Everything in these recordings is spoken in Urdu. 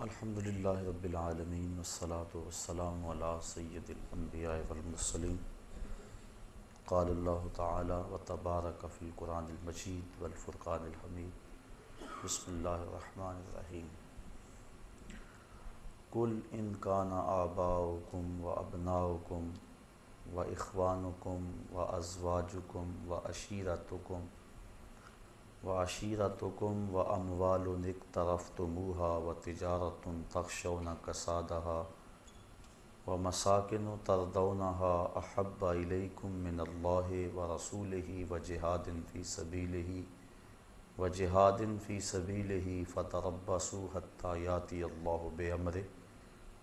الحمدللہ رب العالمین والصلاة والسلام علی سید الانبیاء والمرسلین قال اللہ تعالی وتبارک فی القرآن المجید والفرقان الحمید بسم اللہ الرحمن الرحیم قل ان کان آباؤکم و ابناؤکم و اخوانکم و ازواجکم وعشیرتکم واموال اقترفتموها وتجارة تخشون کسادها ومساکن ترضونها احب الیکم من اللہ ورسولہ وجہاد فی سبیلہ فتربصوا حتی یاتی اللہ بامرہ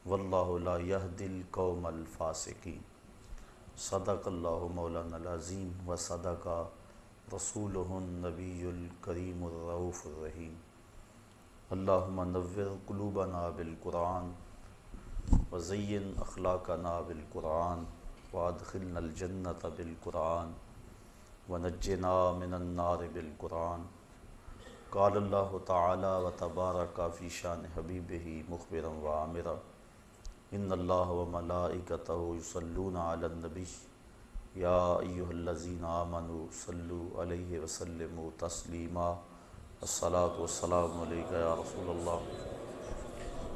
واللہ لا یہدی القوم الفاسقین۔ صدق اللہ مولانا العظیم وصدق رسولہ النبی الکریم الرؤوف الرحیم۔ اللہم نور قلوبنا بالقرآن وزین اخلاقنا بالقرآن وادخلنا الجنۃ بالقرآن ونجنا من النار بالقرآن۔ قال اللہ تعالی وتبارک فی شان حبیبہ مخبرا وعامرا ان اللہ وملائکتہ یصلون علی النبی یا ایہا الذین آمنوا صلوا علیہ وسلموا تسلیما۔ الصلاۃ والسلام علیک یا رسول اللہ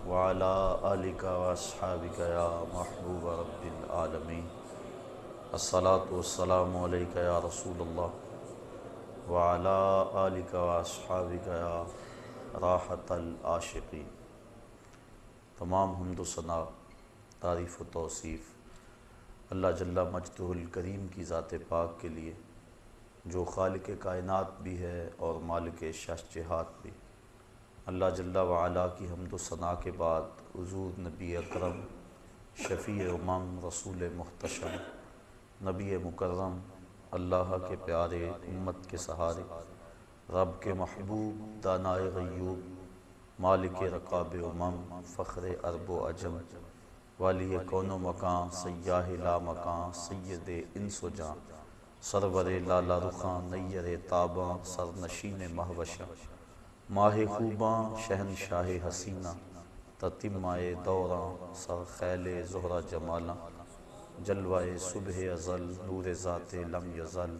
وعلی آلک واصحابک یا محبوب رب العالمین۔ الصلاۃ والسلام علیک یا رسول اللہ وعلی آلک واصحابک یا راحت العاشقین۔ تمام حمد و ثنا، تعریف و توصیف اللہ جل مجدہ الکریم کی ذات پاک کے لیے، جو خالق کائنات بھی ہے اور مالک شش جہات بھی۔ اللہ جل وعلا کی حمد و ثنا کے بعد حضور نبی اکرم، شفیع امم، رسول محتشم، نبی مکرم، اللہ کے پیارے، امت کے سہارے، رب کے محبوب، دانائے غیوب، مالک رقاب امم، فخر عرب و عجم، والی کون و مکان، سیاہ لا مکان، سید انس و جان، سرور لالا رخاں، نیر تاباں، سرنشین مہوشاں، ماہ خوباں، شہنشاہ حسینہ، تتمہ دوراں، سرخیل زہرہ جمالاں، جلوہ صبح ازل، نور ذات لم یزل،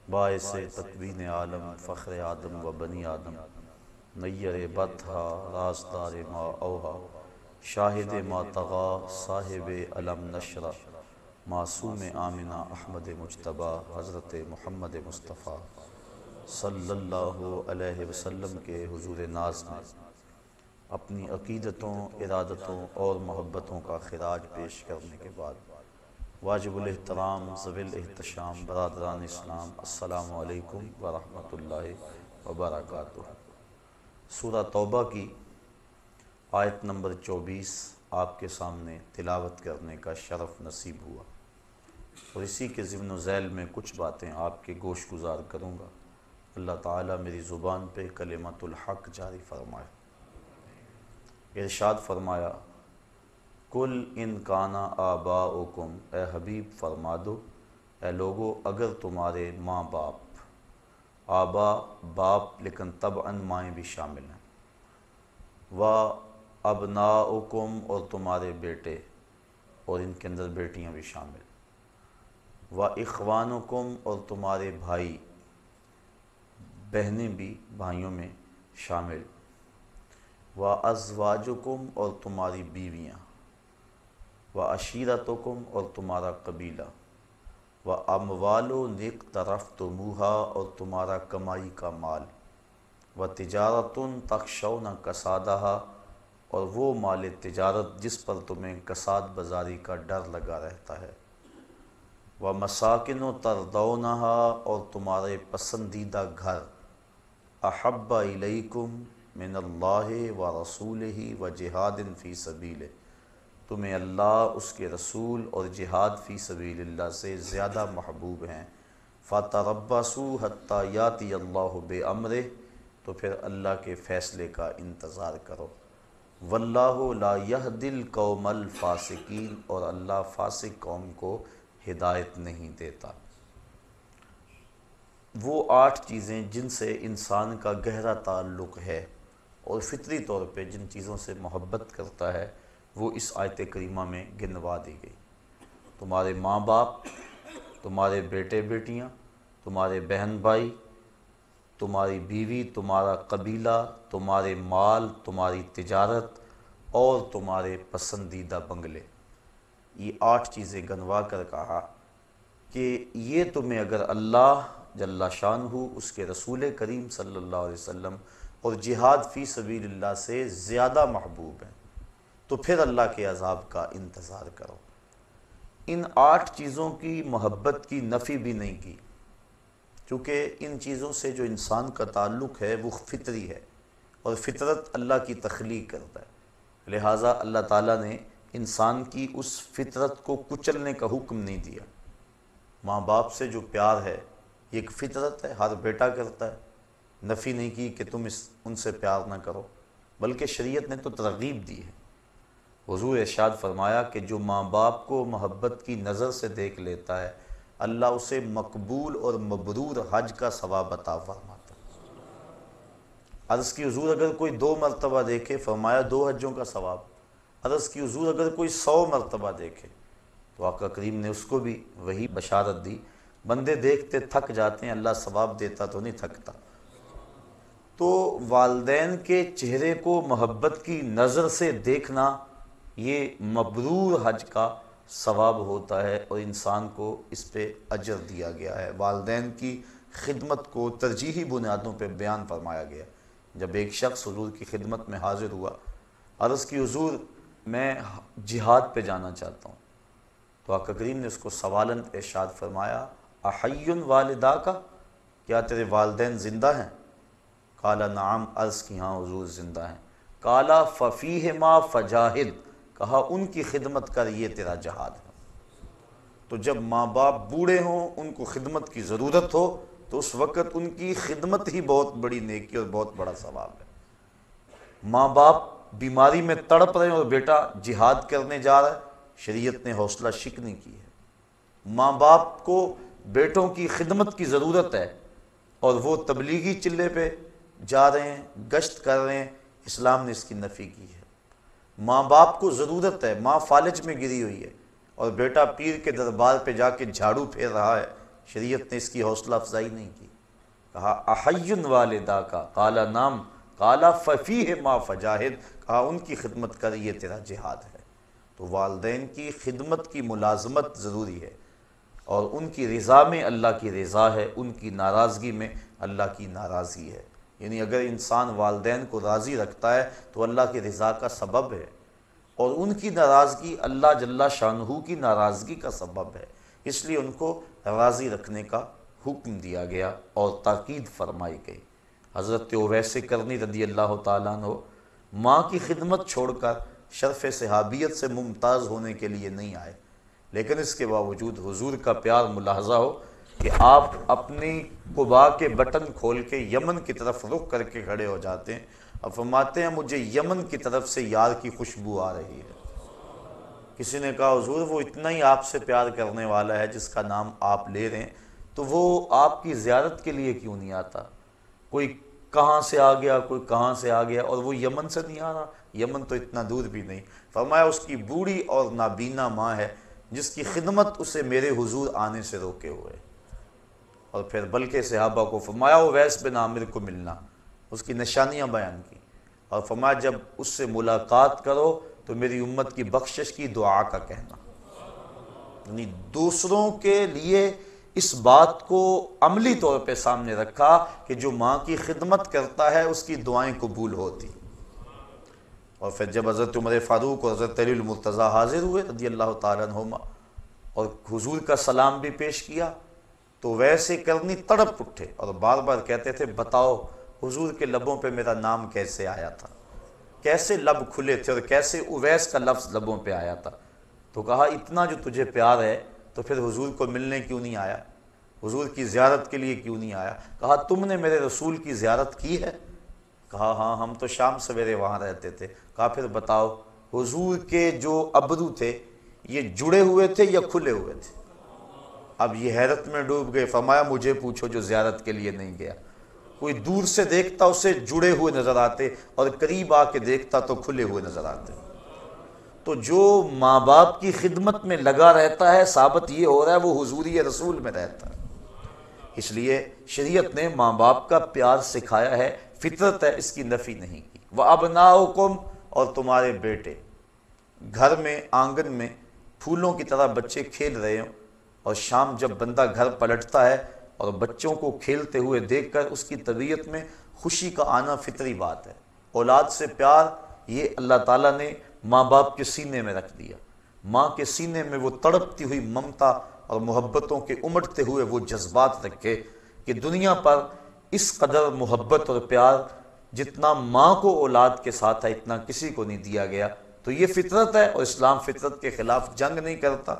باعث تکوین عالم، فخر آدم و بنی آدم، نیر بطحا، رازدار ما اوہا، شاہد ما طغا، صاحب علم نشرہ، معصوم آمنہ، احمد مجتبیٰ، حضرت محمد مصطفیٰ صلی اللہ علیہ وسلم کے حضور ناز میں اپنی عقیدتوں، ارادتوں اور محبتوں کا خراج پیش کرنے کے بعد، واجب الاحترام، ذوی الاحتشام، برادران اسلام، السلام علیکم ورحمۃ اللہ وبرکاتہ۔ سورہ توبہ کی آیت نمبر 24 آپ کے سامنے تلاوت کرنے کا شرف نصیب ہوا، اور اسی کے ضمن و ذیل میں کچھ باتیں آپ کے گوش گزار کروں گا۔ اللہ تعالیٰ میری زبان پہ کلمت الحق جاری فرمائے۔ ارشاد فرمایا، قل ان کانا آباؤکم، اے حبیب فرما دو، اے لوگو، اگر تمہارے ماں باپ، آبا باپ لیکن طبعاً مائیں بھی شامل ہیں، و ابناؤکم اور تمہارے بیٹے اور ان کے اندر بیٹیاں بھی شامل، و اخوانکم اور تمہارے بھائی بہنیں بھی بھائیوں میں شامل، و ازواجکم اور تمہاری بیویاں، و عشیرتکم اور تمہارا قبیلہ، و اموال اقترفتموہا اور تمہارا کمائی کا مال، و تجارت تخشون کسادہا اور وہ مال تجارت جس پر تمہیں کساد بازاری کا ڈر لگا رہتا ہے، و مساکن ترضونہا اور تمہارے پسندیدہ گھر، احب الیکم من اللہ و رسولہ و جہاد فی سبیلہ، تمہیں اللہ، اس کے رسول اور جہاد فی سبیل اللہ سے زیادہ محبوب ہیں، فتربصوا حتی یاتی اللہ بامرہ، تو پھر اللہ کے فیصلے کا انتظار کرو، واللہ لا یہدی القوم الفاسقین، اور اللہ فاسق قوم کو ہدایت نہیں دیتا۔ وہ 8 چیزیں جن سے انسان کا گہرا تعلق ہے اور فطری طور پہ جن چیزوں سے محبت کرتا ہے وہ اس آیت کریمہ میں گنوا دی گئی۔ تمہارے ماں باپ، تمہارے بیٹے بیٹیاں، تمہارے بہن بھائی، تمہاری بیوی، تمہارا قبیلہ، تمہارے مال، تمہاری تجارت اور تمہارے پسندیدہ بنگلے، یہ 8 چیزیں گنوا کر کہا کہ یہ تمہیں اگر اللہ جل شانہ، اس کے رسول کریم صلی اللہ علیہ وسلم اور جہاد فی سبیل اللہ سے زیادہ محبوب ہیں تو پھر اللہ کے عذاب کا انتظار کرو۔ ان 8 چیزوں کی محبت کی نفی بھی نہیں کی، چونکہ ان چیزوں سے جو انسان کا تعلق ہے وہ فطری ہے، اور فطرت اللہ کی تخلیق کرتا ہے، لہٰذا اللہ تعالیٰ نے انسان کی اس فطرت کو کچلنے کا حکم نہیں دیا۔ ماں باپ سے جو پیار ہے یہ ایک فطرت ہے، ہر بیٹا کرتا ہے، نفی نہیں کی کہ تم ان سے پیار نہ کرو، بلکہ شریعت نے تو ترغیب دی ہے۔ حضور ارشاد فرمایا کہ جو ماں باپ کو محبت کی نظر سے دیکھ لیتا ہے اللہ اسے مقبول اور مبرور حج کا ثواب عطا فرماتا ہے۔ عرض کی حضور اگر کوئی 2 مرتبہ دیکھے، فرمایا 2 حجوں کا ثواب۔ عرض کی حضور اگر کوئی 100 مرتبہ دیکھے، تو آقا کریم نے اس کو بھی وہی بشارت دی، بندے دیکھتے تھک جاتے ہیں، اللہ ثواب دیتا تو نہیں تھکتا۔ تو والدین کے چہرے کو محبت کی نظر سے دیکھنا یہ مبرور حج کا ثواب ہوتا ہے، اور انسان کو اس پہ اجر دیا گیا ہے۔ والدین کی خدمت کو ترجیحی بنیادوں پہ بیان فرمایا گیا۔ جب ایک شخص حضور کی خدمت میں حاضر ہوا، عرض کی حضور میں جہاد پہ جانا چاہتا ہوں، تو آقا کریم نے اس کو سوالن ارشاد فرمایا، احی والدا کا، کیا تیرے والدین زندہ ہیں؟ قال نعم، عرض کی ہاں حضور زندہ ہیں۔ قال ففیہما فجاہد، کہا ان کی خدمت کر، یہ تیرا جہاد ہے۔ تو جب ماں باپ بوڑھے ہوں، ان کو خدمت کی ضرورت ہو، تو اس وقت ان کی خدمت ہی بہت بڑی نیکی اور بہت بڑا ثواب ہے۔ ماں باپ بیماری میں تڑپ رہے ہیں اور بیٹا جہاد کرنے جا رہا ہے، شریعت نے حوصلہ شکنی کی ہے۔ ماں باپ کو بیٹوں کی خدمت کی ضرورت ہے اور وہ تبلیغی چلے پہ جا رہے ہیں، گشت کر رہے ہیں، اسلام نے اس کی نفی کی ہے۔ ماں باپ کو ضرورت ہے، ماں فالج میں گری ہوئی ہے اور بیٹا پیر کے دربار پہ جا کے جھاڑو پھیر رہا ہے، شریعت نے اس کی حوصلہ افزائی نہیں کی۔ کہا احی والدا کا، قال نعم، قال ففیہما فجاہد، کہا ان کی خدمت کر، یہ تیرا جہاد ہے۔ تو والدین کی خدمت کی ملازمت ضروری ہے، اور ان کی رضا میں اللہ کی رضا ہے، ان کی ناراضگی میں اللہ کی ناراضگی ہے۔ یعنی اگر انسان والدین کو راضی رکھتا ہے تو اللہ کی رضا کا سبب ہے، اور ان کی ناراضگی اللہ جل شانہ کی ناراضگی کا سبب ہے، اس لیے ان کو راضی رکھنے کا حکم دیا گیا اور تاکید فرمائی گئی۔ حضرت اویس کرنی رضی اللہ تعالیٰ عنہ ماں کی خدمت چھوڑ کر شرف صحابیت سے ممتاز ہونے کے لیے نہیں آئے، لیکن اس کے باوجود حضور کا پیار ملاحظہ ہو کہ آپ اپنی قبا کے بٹن کھول کے یمن کی طرف رخ کر کے کھڑے ہو جاتے ہیں اور فرماتے ہیں مجھے یمن کی طرف سے یار کی خوشبو آ رہی ہے۔ کسی نے کہا حضور وہ اتنا ہی آپ سے پیار کرنے والا ہے جس کا نام آپ لے رہے ہیں، تو وہ آپ کی زیارت کے لیے کیوں نہیں آتا؟ کوئی کہاں سے آ گیا، کوئی کہاں سے آ گیا، اور وہ یمن سے نہیں آ رہا، یمن تو اتنا دور بھی نہیں۔ فرمایا اس کی بوڑھی اور نابینا ماں ہے جس کی خدمت اسے میرے حضور آنے سے روکے ہوئے، اور پھر بلکہ صحابہ کو فرمایا اویس بن عامر کو ملنا، اس کی نشانیاں بیان کی، اور فرمایا جب اس سے ملاقات کرو تو میری امت کی بخشش کی دعا کا کہنا۔ یعنی دوسروں کے لیے اس بات کو عملی طور پہ سامنے رکھا کہ جو ماں کی خدمت کرتا ہے اس کی دعائیں قبول ہوتی۔ اور پھر جب حضرت عمر فاروق اور حضرت علی المرتضیٰ حاضر ہوئے رضی اللہ تعالیٰ عنہما اور حضور کا سلام بھی پیش کیا، تو ویسے کرنی تڑپ اٹھے اور بار بار کہتے تھے بتاؤ حضور کے لبوں پہ میرا نام کیسے آیا تھا، کیسے لب کھلے تھے اور کیسے اویس کا لفظ لبوں پہ آیا تھا۔ تو کہا اتنا جو تجھے پیار ہے تو پھر حضور کو ملنے کیوں نہیں آیا، حضور کی زیارت کے لیے کیوں نہیں آیا؟ کہا تم نے میرے رسول کی زیارت کی ہے؟ کہا ہاں ہم تو شام سویرے وہاں رہتے تھے۔ کہا پھر بتاؤ حضور کے جو ابرو تھے یہ جڑے ہوئے تھے یا کھلے ہوئے تھے؟ اب یہ حیرت میں ڈوب گئے، فرمایا مجھے پوچھو جو زیارت کے لیے نہیں گیا۔ کوئی دور سے دیکھتا اسے جڑے ہوئے نظر آتے اور قریب آ کے دیکھتا تو کھلے ہوئے نظر آتے۔ تو جو ماں باپ کی خدمت میں لگا رہتا ہے ثابت یہ ہو رہا ہے وہ حضوری رسول میں رہتا ہے۔ اس لیے شریعت نے ماں باپ کا پیار سکھایا ہے، فطرت ہے، اس کی نفی نہیں کی۔ وَأَبْنَاؤُكُمْ، اور تمہارے بیٹے، گھر میں آنگن میں پھولوں کی طرح بچے کھیل رہے ہوں، اور شام جب بندہ گھر پلٹتا ہے اور بچوں کو کھیلتے ہوئے دیکھ کر اس کی طبیعت میں خوشی کا آنا فطری بات ہے۔ اولاد سے پیار یہ اللہ تعالیٰ نے ماں باپ کے سینے میں رکھ دیا۔ ماں کے سینے میں وہ تڑپتی ہوئی ممتا اور محبتوں کے امٹتے ہوئے وہ جذبات رکھے کہ دنیا پر اس قدر محبت اور پیار جتنا ماں کو اولاد کے ساتھ ہے اتنا کسی کو نہیں دیا گیا۔ تو یہ فطرت ہے، اور اسلام فطرت کے خلاف جنگ نہیں کرتا،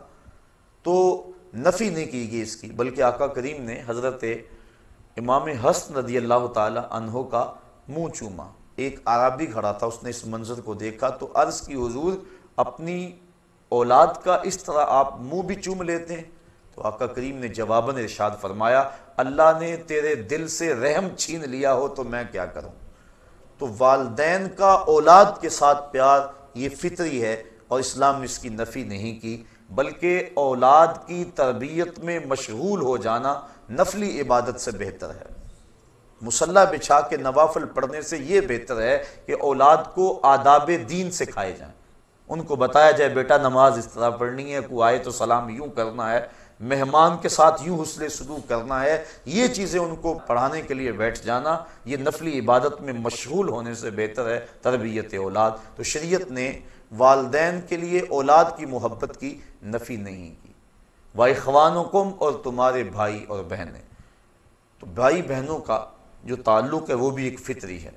تو نفی نہیں کی گئی اس کی، بلکہ آقا کریم نے حضرت امام حسن رضی اللہ تعالی عنہ کا منہ چوما۔ ایک عربی کھڑا تھا، اس نے اس منظر کو دیکھا تو عرض کی حضور اپنی اولاد کا اس طرح آپ منہ بھی چوم لیتے ہیں؟ تو آقا کریم نے جواباً ارشاد فرمایا، اللہ نے تیرے دل سے رحم چھین لیا ہو تو میں کیا کروں۔ تو والدین کا اولاد کے ساتھ پیار یہ فطری ہے، اور اسلام نے اس کی نفی نہیں کی، بلکہ اولاد کی تربیت میں مشغول ہو جانا نفلی عبادت سے بہتر ہے۔ مصلی بچھا کے نوافل پڑھنے سے یہ بہتر ہے کہ اولاد کو آداب دین سکھائے جائیں، ان کو بتایا جائے بیٹا نماز اس طرح پڑھنی ہے، کوئی آئے تو سلام یوں کرنا ہے، مہمان کے ساتھ یوں حسن سلوک کرنا ہے۔ یہ چیزیں ان کو پڑھانے کے لیے بیٹھ جانا یہ نفلی عبادت میں مشغول ہونے سے بہتر ہے تربیت اولاد۔ تو شریعت نے والدین کے لیے اولاد کی محبت کی نفی نہیں کی۔ وَإِخْوَانُكُمْ، اور تمہارے بھائی اور بہنیں۔ تو بھائی بہنوں کا جو تعلق ہے وہ بھی ایک فطری ہے۔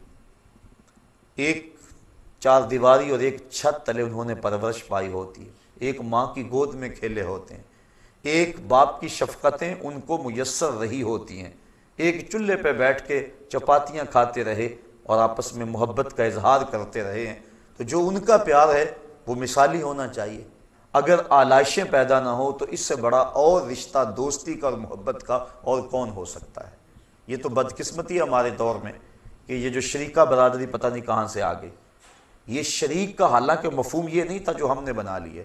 ایک چار دیواری اور ایک چھت تلے انہوں نے پرورش پائی ہوتی ہے، ایک ماں کی گود میں کھیلے ہوتے ہیں، ایک باپ کی شفقتیں ان کو میسر رہی ہوتی ہیں، ایک چولہے پہ بیٹھ کے چپاتیاں کھاتے رہے اور آپس میں محبت کا اظہار کرتے رہے ہیں۔ تو جو ان کا پیار ہے وہ مثالی ہونا چاہیے۔ اگر آلائشیں پیدا نہ ہو تو اس سے بڑا اور رشتہ دوستی کا اور محبت کا اور کون ہو سکتا ہے۔ یہ تو بدقسمتی ہے ہمارے دور میں کہ یہ جو شریکہ برادری پتہ نہیں کہاں سے آ گئی۔ یہ شریک کا حالانکہ مفہوم یہ نہیں تھا جو ہم نے بنا لی ہے،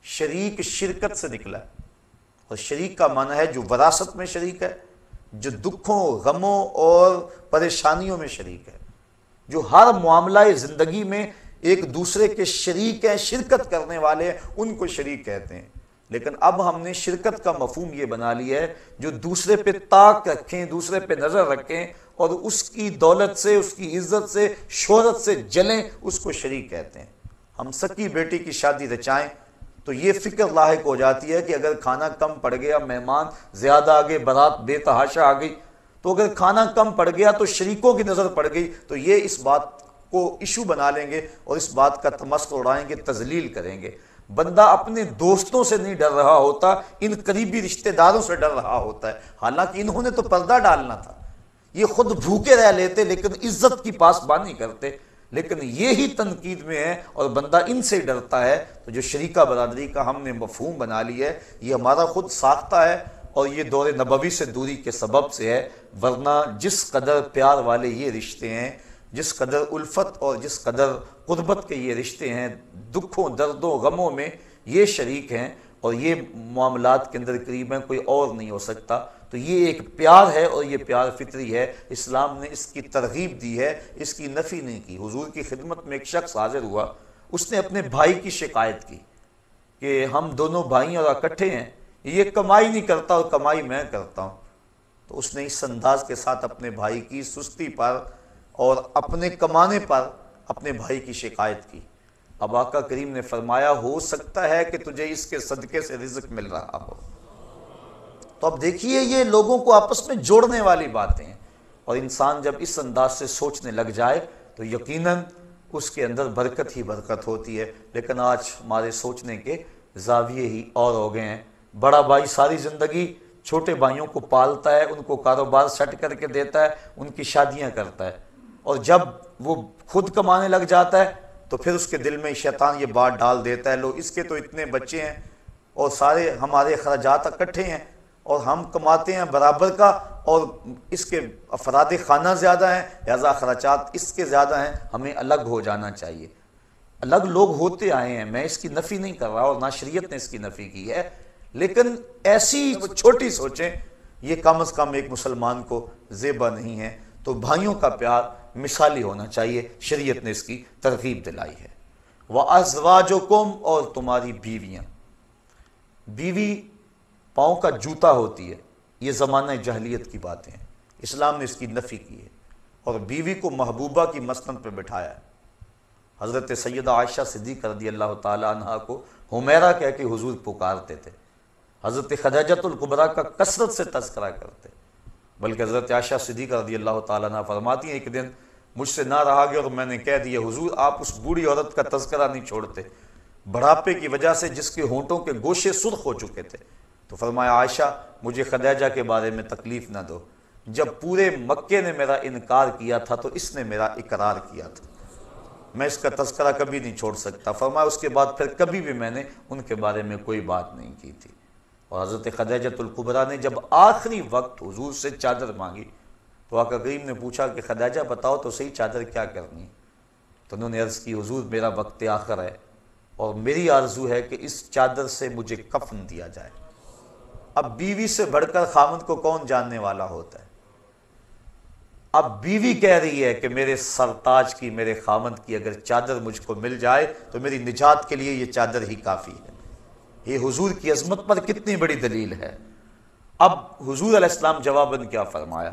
شریک شرکت سے نکلا ہے، اور شریک کا معنی ہے جو وراثت میں شریک ہے، جو دکھوں غموں اور پریشانیوں میں شریک ہے، جو ہر معاملہ زندگی میں ایک دوسرے کے شریک ہیں، شرکت کرنے والے ہیں، ان کو شریک کہتے ہیں۔ لیکن اب ہم نے شرکت کا مفہوم یہ بنا لیا ہے جو دوسرے پہ طاق رکھیں، دوسرے پہ نظر رکھیں اور اس کی دولت سے، اس کی عزت سے، شہرت سے جلیں، اس کو شریک کہتے ہیں۔ ہم سکی بیٹی کی شادی رچائیں تو یہ فکر لاحق ہو جاتی ہے کہ اگر کھانا کم پڑ گیا، مہمان زیادہ آ گئے، بارات بے تحاشا آ گئی، تو اگر کھانا کم پڑ گیا تو شریکوں کی نظر پڑ گئی تو یہ اس بات کو ایشو بنا لیں گے اور اس بات کا تمسخر اڑائیں گے، تذلیل کریں گے۔ بندہ اپنے دوستوں سے نہیں ڈر رہا ہوتا، ان قریبی رشتہ داروں سے ڈر رہا ہوتا ہے، حالانکہ انہوں نے تو پردہ ڈالنا تھا، یہ خود بھوکے رہ لیتے لیکن عزت کی پاسبانی کرتے، لیکن یہی تنقید میں ہے اور بندہ ان سے ڈرتا ہے۔ تو جو شریکہ برادری کا ہم نے مفہوم بنا لیا ہے یہ ہمارا خود ساختہ ہے، اور یہ دور نبوی سے دوری کے سبب سے ہے، ورنہ جس قدر پیار والے یہ رشتے ہیں، جس قدر الفت اور جس قدر قربت کے یہ رشتے ہیں، دکھوں دردوں غموں میں یہ شریک ہیں اور یہ معاملات کے اندر قریب ہیں، کوئی اور نہیں ہو سکتا۔ تو یہ ایک پیار ہے اور یہ پیار فطری ہے، اسلام نے اس کی ترغیب دی ہے، اس کی نفی نہیں کی۔ حضور کی خدمت میں ایک شخص حاضر ہوا، اس نے اپنے بھائی کی شکایت کی کہ ہم دونوں بھائی اور اکٹھے ہیں، یہ کمائی نہیں کرتا اور کمائی میں کرتا ہوں۔ تو اس نے اس انداز کے ساتھ اپنے بھائی کی سستی پر اور اپنے کمانے پر اپنے بھائی کی شکایت کی۔ اب آقا کریم نے فرمایا ہو سکتا ہے کہ تجھے اس کے صدقے سے رزق مل رہا ہو۔ تو اب دیکھیے یہ لوگوں کو آپس میں جوڑنے والی باتیں ہیں، اور انسان جب اس انداز سے سوچنے لگ جائے تو یقیناً اس کے اندر برکت ہی برکت ہوتی ہے۔ لیکن آج ہمارے سوچنے کے زاویے ہی اور ہو گئے ہیں۔ بڑا بھائی ساری زندگی چھوٹے بھائیوں کو پالتا ہے، ان کو کاروبار سیٹ کر کے دیتا ہے، ان کی شادیاں کرتا ہے، اور جب وہ خود کمانے لگ جاتا ہے تو پھر اس کے دل میں شیطان یہ بات ڈال دیتا ہے، لو اس کے تو اتنے بچے ہیں اور سارے ہمارے اخراجات اکٹھے ہیں، اور ہم کماتے ہیں برابر کا، اور اس کے افراد خانہ زیادہ ہیں لہذا خرچات اس کے زیادہ ہیں، ہمیں الگ ہو جانا چاہیے۔ الگ لوگ ہوتے آئے ہیں، میں اس کی نفی نہیں کر رہا اور نہ شریعت نے اس کی نفی کی ہے، لیکن ایسی چھوٹی سوچیں یہ کم از کم ایک مسلمان کو زیبا نہیں ہے۔ تو بھائیوں کا پیار مثالی ہونا چاہیے، شریعت نے اس کی ترغیب دلائی ہے۔ وَأَزْوَاجُكُمْ، اور تمہاری بیویاں۔ بیوی پاؤں کا جوتا ہوتی ہے، یہ زمانہ جاہلیت کی باتیں ہیں، اسلام نے اس کی نفی کی ہے اور بیوی کو محبوبہ کی مسند پہ بٹھایا ہے۔ حضرت سیدہ عائشہ صدیقہ رضی اللہ تعالیٰ عنہ کو حمیرہ کہہ کے حضور پکارتے تھے، حضرت خدیجۃ الکبریٰ کا کثرت سے تذکرہ کرتے، بلکہ حضرت عائشہ صدیقہ رضی اللہ تعالیٰ عنہ فرماتی ہیں ایک دن مجھ سے نہ رہا گیا اور میں نے کہہ دیا حضور آپ اس بوڑھی عورت کا تذکرہ نہیں چھوڑتے، بڑھاپے کی وجہ سے جس کے ہونٹوں کے گوشے سرخ ہو چکے تھے۔ تو فرمایا عائشہ مجھے خدیجہ کے بارے میں تکلیف نہ دو، جب پورے مکے نے میرا انکار کیا تھا تو اس نے میرا اقرار کیا تھا، میں اس کا تذکرہ کبھی نہیں چھوڑ سکتا۔ فرمایا اس کے بعد پھر کبھی بھی میں نے ان کے بارے میں کوئی بات نہیں کی تھی۔ اور حضرت خدیجۃ الکبریٰ نے جب آخری وقت حضور سے چادر مانگی تو آقا کریم نے پوچھا کہ خدیجہ بتاؤ تو صحیح چادر کیا کرنی ہے؟ تو انہوں نے عرض کی حضور میرا وقت آخر ہے اور میری آرزو ہے کہ اس چادر سے مجھے کفن دیا جائے۔ اب بیوی سے بڑھ کر خامد کو کون جاننے والا ہوتا ہے؟ اب بیوی کہہ رہی ہے کہ میرے سرتاج کی، میرے خامد کی اگر چادر مجھ کو مل جائے تو میری نجات کے لیے یہ چادر ہی کافی ہے۔ یہ حضور کی عظمت پر کتنی بڑی دلیل ہے۔ اب حضور علیہ السلام جواباً کیا فرمایا؟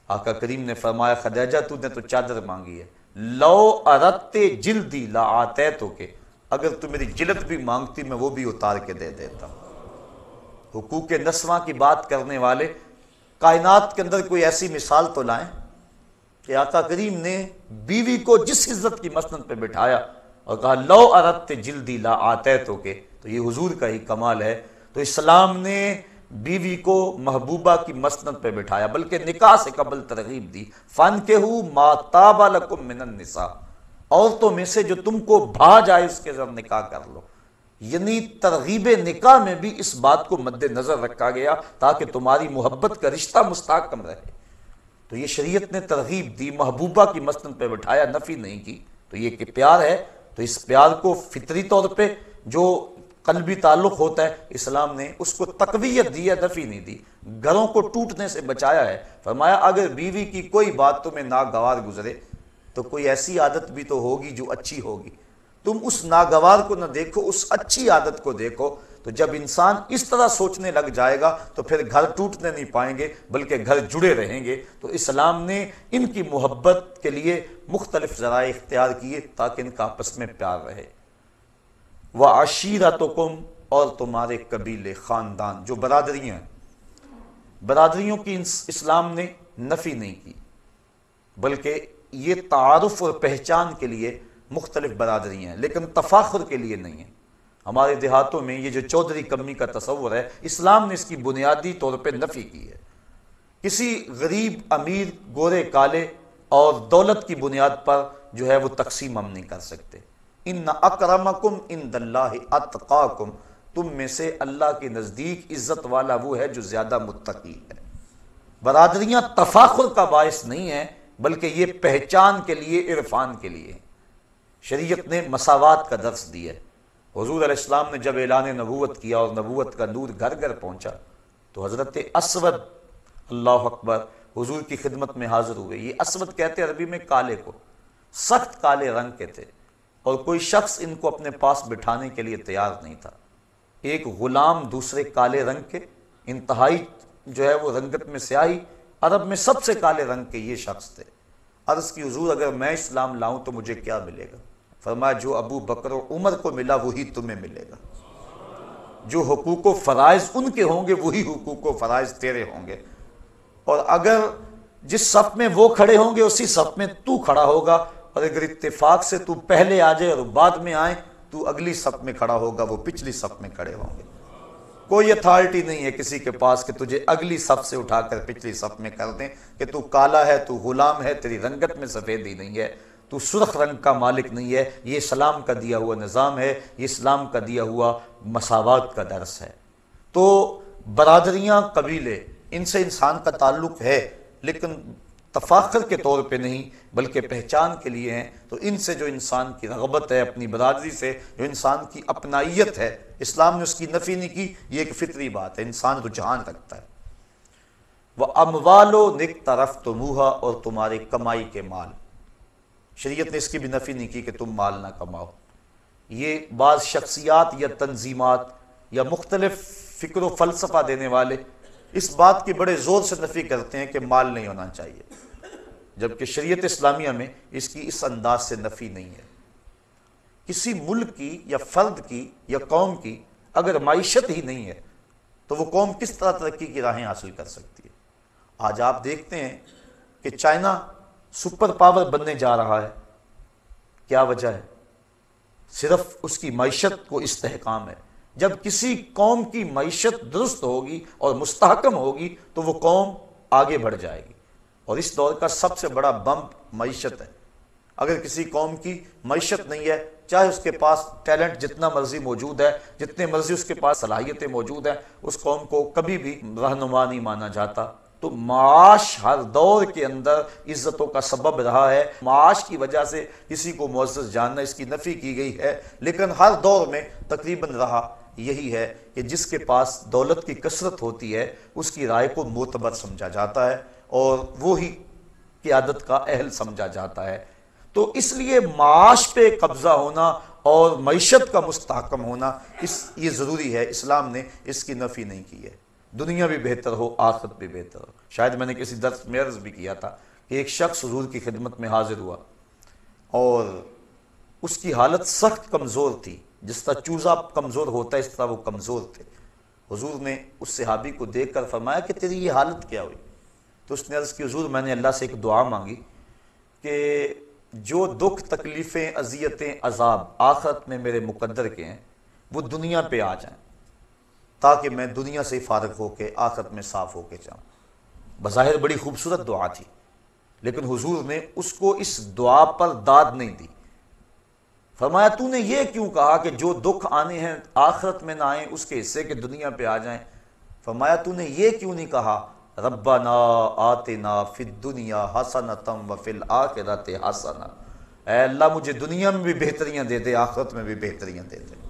آقا کریم نے فرمایا خدیجہ تو نے تو چادر مانگی ہے، لو اردت جلدی لا آتیتک، اگر تو میری جلد بھی مانگتی میں وہ بھی اتار کے دے دیتا۔ حقوق نسواں کی بات کرنے والے کائنات کے اندر کوئی ایسی مثال تو لائیں کہ آقا کریم نے بیوی کو جس عزت کی مسند پہ بٹھایا اور کہا لو اردت جلدی لا آتیتک، تو یہ حضور کا ہی کمال ہے۔ تو اسلام نے بیوی کو محبوبہ کی مسند پہ بٹھایا، بلکہ نکاح سے قبل ترغیب دی، فانکحوا ما طاب لکم من النساء، عورتوں میں سے جو تم کو بھا جائے اس کے ساتھ نکاح کر لو۔ یعنی ترغیب نکاح میں بھی اس بات کو مد نظر رکھا گیا تاکہ تمہاری محبت کا رشتہ مستحکم رہے۔ تو یہ شریعت نے ترغیب دی، محبوبہ کی مسند پہ بٹھایا، نفی نہیں کی۔ تو یہ کہ پیار ہے، تو اس پیار کو فطری طور پہ جو قلبی تعلق ہوتا ہے اسلام نے اس کو تقویت دی ہے، نفی نہیں دی، گھروں کو ٹوٹنے سے بچایا ہے۔ فرمایا اگر بیوی کی کوئی بات تمہیں ناگوار گزرے تو کوئی ایسی عادت بھی تو ہوگی جو اچھی ہوگی، تم اس ناگوار کو نہ دیکھو، اس اچھی عادت کو دیکھو۔ تو جب انسان اس طرح سوچنے لگ جائے گا تو پھر گھر ٹوٹنے نہیں پائیں گے بلکہ گھر جڑے رہیں گے۔ تو اسلام نے ان کی محبت کے لیے مختلف ذرائع اختیار کیے تاکہ ان کا آپس میں پیار رہے۔ وَعَشِيرَتُكُمْ، اور تمہارے قبیلے، خاندان، جو برادریاں ہیں، برادریوں کی اسلام نے نفی نہیں کی، بلکہ یہ تعارف اور پہچان کے لیے مختلف برادریاں ہیں، لیکن تفاخر کے لیے نہیں ہیں۔ ہمارے دیہاتوں میں یہ جو چودھری کمی کا تصور ہے، اسلام نے اس کی بنیادی طور پہ نفی کی ہے۔ کسی غریب، امیر، گورے، کالے اور دولت کی بنیاد پر جو ہے وہ تقسیم ہم نہیں کر سکتے۔ ان اکرمکم عند اللہ اتقاکم، تم میں سے اللہ کے نزدیک عزت والا وہ ہے جو زیادہ متقی ہے۔ برادریاں تفاخر کا باعث نہیں ہیں بلکہ یہ پہچان کے لیے، عرفان کے لیے۔ شریعت نے مساوات کا درس دیا ہے۔ حضور علیہ السلام نے جب اعلان نبوت کیا اور نبوت کا نور گھر گھر پہنچا تو حضرت اسود، اللہ اکبر، حضور کی خدمت میں حاضر ہوئے۔ یہ اسود کہتے عربی میں کالے کو، سخت کالے رنگ کے تھے اور کوئی شخص ان کو اپنے پاس بٹھانے کے لیے تیار نہیں تھا۔ ایک غلام دوسرے کالے رنگ کے، انتہائی جو ہے وہ رنگت میں سیاہی، عرب میں سب سے کالے رنگ کے یہ شخص تھے۔ عرض کی حضور اگر میں اسلام لاؤں تو مجھے کیا ملے گا؟ فرمایا جو ابو بکر و عمر کو ملا وہی تمہیں ملے گا، جو حقوق و فرائض ان کے ہوں گے وہی حقوق و فرائض تیرے ہوں گے، اور اگر جس صف میں وہ کھڑے ہوں گے اسی صف میں تو کھڑا ہوگا، اور اگر اتفاق سے تو پہلے آ جائے اور بعد میں آئے تو اگلی صف میں کھڑا ہوگا، وہ پچھلی صف میں کھڑے ہوں گے۔ کوئی اتھارٹی نہیں ہے کسی کے پاس کہ تجھے اگلی صف سے اٹھا کر پچھلی صف میں کر دیں کہ تو کالا ہے، تو غلام ہے، تیری رنگت میں سفیدی نہیں ہے، تو سرخ رنگ کا مالک نہیں ہے۔ یہ اسلام کا دیا ہوا نظام ہے، یہ اسلام کا دیا ہوا مساوات کا درس ہے۔ تو برادریاں، قبیلے، ان سے انسان کا تعلق ہے لیکن تفاخر کے طور پہ نہیں بلکہ پہچان کے لیے ہیں، تو ان سے جو انسان کی رغبت ہے، اپنی برادری سے جو انسان کی اپنائیت ہے، اسلام نے اس کی نفی نہیں کی، یہ ایک فطری بات ہے، انسان رجحان رکھتا ہے۔ وَأَمْوَالُ اقْتَرَفْتُمُوهَا، اور تمہارے کمائی کے مال، شریعت نے اس کی بھی نفی نہیں کی کہ تم مال نہ کماؤ۔ یہ بعض شخصیات یا تنظیمات یا مختلف فکر و فلسفہ دینے والے اس بات کی بڑے زور سے نفی کرتے ہیں کہ مال نہیں ہونا چاہیے، جبکہ شریعت اسلامیہ میں اس کی اس انداز سے نفی نہیں ہے۔ کسی ملک کی یا فرد کی یا قوم کی اگر معیشت ہی نہیں ہے تو وہ قوم کس طرح ترقی کی راہیں حاصل کر سکتی ہے؟ آج آپ دیکھتے ہیں کہ چائنا سپر پاور بننے جا رہا ہے، کیا وجہ ہے؟ صرف اس کی معیشت کو استحکام ہے۔ جب کسی قوم کی معیشت درست ہوگی اور مستحکم ہوگی تو وہ قوم آگے بڑھ جائے گی، اور اس دور کا سب سے بڑا بمپ معیشت ہے۔ اگر کسی قوم کی معیشت نہیں ہے، چاہے اس کے پاس ٹیلنٹ جتنا مرضی موجود ہے، جتنے مرضی اس کے پاس صلاحیتیں موجود ہیں، اس قوم کو کبھی بھی رہنما نہیں مانا جاتا۔ تو معاش ہر دور کے اندر عزتوں کا سبب رہا ہے، معاش کی وجہ سے کسی کو معزز جاننا، اس کی نفی کی گئی ہے، لیکن ہر دور میں تقریباً رہا یہی ہے کہ جس کے پاس دولت کی کثرت ہوتی ہے اس کی رائے کو معتبر سمجھا جاتا ہے اور وہی قیادت کا اہل سمجھا جاتا ہے۔ تو اس لیے معاش پہ قبضہ ہونا اور معیشت کا مستحکم ہونا یہ ضروری ہے، اسلام نے اس کی نفی نہیں کی ہے۔ دنیا بھی بہتر ہو، آخرت بھی بہتر ہو۔ شاید میں نے کسی درس میں عرض بھی کیا تھا کہ ایک شخص حضور کی خدمت میں حاضر ہوا اور اس کی حالت سخت کمزور تھی، جس طرح چوزا کمزور ہوتا ہے اس طرح وہ کمزور تھے۔ حضور نے اس صحابی کو دیکھ کر فرمایا کہ تیری یہ حالت کیا ہوئی؟ تو اس نے عرض کی حضور میں نے اللہ سے ایک دعا مانگی کہ جو دکھ، تکلیفیں، اذیتیں، عذاب آخرت میں میرے مقدر کے ہیں وہ دنیا پہ آ جائیں تاکہ میں دنیا سے فارغ ہو کے آخرت میں صاف ہو کے جاؤں۔ بظاہر بڑی خوبصورت دعا تھی، لیکن حضور نے اس کو اس دعا پر داد نہیں دی۔ فرمایا تو نے یہ کیوں کہا کہ جو دکھ آنے ہیں آخرت میں نہ آئیں اس کے حصے کے دنیا پہ آ جائیں؟ فرمایا تو نے یہ کیوں نہیں کہا ربنا آتنا فی الدنیا حسنۃ وفی الآخرۃ حسنۃ، اے اللہ مجھے دنیا میں بھی بہتریاں دے دے، آخرت میں بھی بہتریاں دے دے۔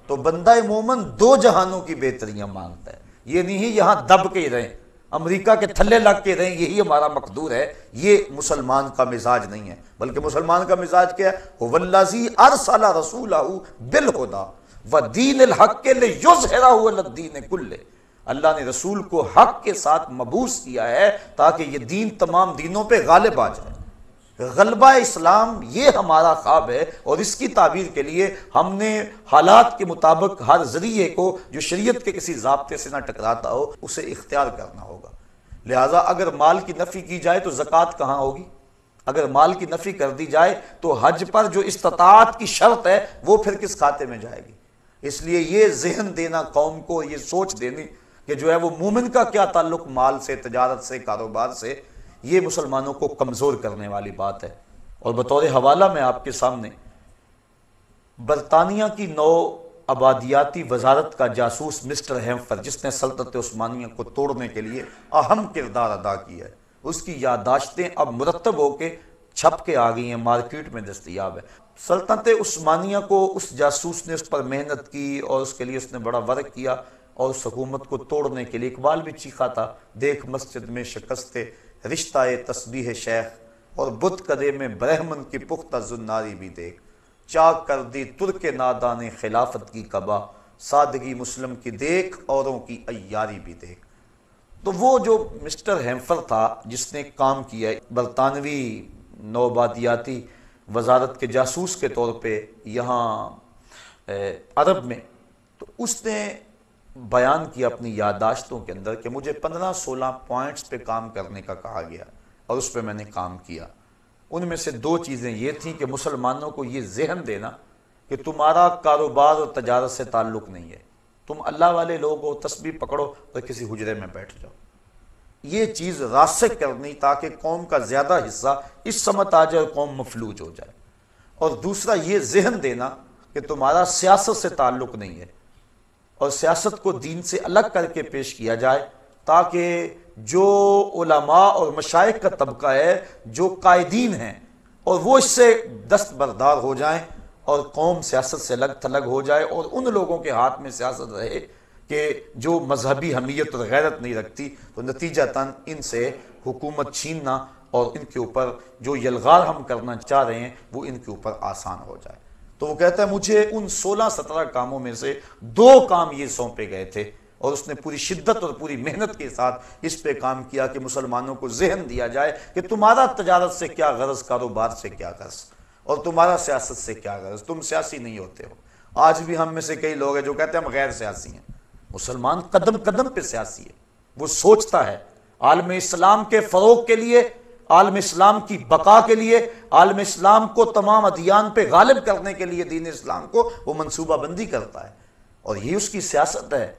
تو بندہ مومن دو جہانوں کی بہتریاں مانگتا ہے، یہ نہیں یہاں دب کے ہی رہیں، امریکہ کے تھلے لگ کے رہیں یہی ہمارا مقدور ہے، یہ مسلمان کا مزاج نہیں ہے۔ بلکہ مسلمان کا مزاج کیا ہے؟ وَالَّذِي أَرْسَلَ رَسُولَهُ بِالْهُدَى وَدِينِ الْحَقِّ لِيُظْهِرَهُ عَلَى الدِّينِ كُلِّهِ، اللہ نے رسول کو حق کے ساتھ مبعوث کیا ہے تاکہ یہ دین تمام دینوں پہ غالب آ جائے۔ غلبہ اسلام یہ ہمارا خواب ہے، اور اس کی تعبیر کے لیے ہم نے حالات کے مطابق ہر ذریعے کو جو شریعت کے کسی ضابطے سے نہ ٹکراتا ہو اسے اختیار کرنا ہوگا۔ لہٰذا اگر مال کی نفی کی جائے تو زکوٰۃ کہاں ہوگی؟ اگر مال کی نفی کر دی جائے تو حج پر جو استطاعت کی شرط ہے وہ پھر کس کھاتے میں جائے گی؟ اس لیے یہ ذہن دینا قوم کو، یہ سوچ دینی کہ جو ہے وہ مومن کا کیا تعلق مال سے، تجارت سے، کاروبار سے، یہ مسلمانوں کو کمزور کرنے والی بات ہے۔ اور بطور حوالہ میں آپ کے سامنے برطانیہ کی نو آبادیاتی وزارت کا جاسوس مسٹر ہیمفر، جس نے سلطنت عثمانیہ کو توڑنے کے لیے اہم کردار ادا کیا ہے، اس کی یادداشتیں اب مرتب ہو کے چھپ کے آ گئی ہیں، مارکیٹ میں دستیاب ہے۔ سلطنت عثمانیہ کو اس جاسوس نے اس پر محنت کی اور اس کے لیے اس نے بڑا ورک کیا، اور اس حکومت کو توڑنے کے لیے اقبال بھی چیخا تھا، دیکھ مسجد میں شکست رشتہ تسبیح شیخ، اور بت کدے میں برہمن کی پختہ زناری بھی دیکھ، چاک کر دی ترک نادان خلافت کی قبا، سادگی مسلم کی دیکھ اوروں کی عیاری بھی دیکھ۔ تو وہ جو مسٹر ہیمفر تھا جس نے کام کیا برطانوی نوآبادیاتی وزارت کے جاسوس کے طور پہ یہاں عرب میں، تو اس نے بیان کیا اپنی یادداشتوں کے اندر کہ مجھے 15-16 پوائنٹس پہ کام کرنے کا کہا گیا اور اس پہ میں نے کام کیا۔ ان میں سے 2 چیزیں یہ تھیں کہ مسلمانوں کو یہ ذہن دینا کہ تمہارا کاروبار اور تجارت سے تعلق نہیں ہے، تم اللہ والے لوگ ہو، تسبیح پکڑو اور کسی حجرے میں بیٹھ جاؤ۔ یہ چیز راسخ کرنی تاکہ قوم کا زیادہ حصہ اس سمت آ جائے اور قوم مفلوج ہو جائے۔ اور دوسرا یہ ذہن دینا کہ تمہارا سیاست سے تعلق نہیں ہے، اور سیاست کو دین سے الگ کر کے پیش کیا جائے، تاکہ جو علماء اور مشائخ کا طبقہ ہے، جو قائدین ہیں، اور وہ اس سے دستبردار ہو جائیں اور قوم سیاست سے الگ تھلگ ہو جائے، اور ان لوگوں کے ہاتھ میں سیاست رہے کہ جو مذہبی حمیت اور غیرت نہیں رکھتی، تو نتیجتاً ان سے حکومت چھیننا اور ان کے اوپر جو یلغار ہم کرنا چاہ رہے ہیں وہ ان کے اوپر آسان ہو جائے۔ تو وہ کہتا ہے مجھے ان 16-17 کاموں میں سے 2 کام یہ سونپے گئے تھے، اور اس نے پوری شدت اور پوری محنت کے ساتھ اس پہ کام کیا کہ مسلمانوں کو ذہن دیا جائے کہ تمہارا تجارت سے کیا غرض، کاروبار سے کیا غرض، اور تمہارا سیاست سے کیا غرض، تم سیاسی نہیں ہوتے ہو۔ آج بھی ہم میں سے کئی لوگ ہیں جو کہتے ہیں ہم غیر سیاسی ہیں۔ مسلمان قدم قدم پہ سیاسی ہے، وہ سوچتا ہے عالم اسلام کے فروغ کے لیے، عالم اسلام کی بقا کے لیے، عالم اسلام کو تمام ادیان پہ غالب کرنے کے لیے، دین اسلام کو وہ منصوبہ بندی کرتا ہے، اور یہ اس کی سیاست ہے۔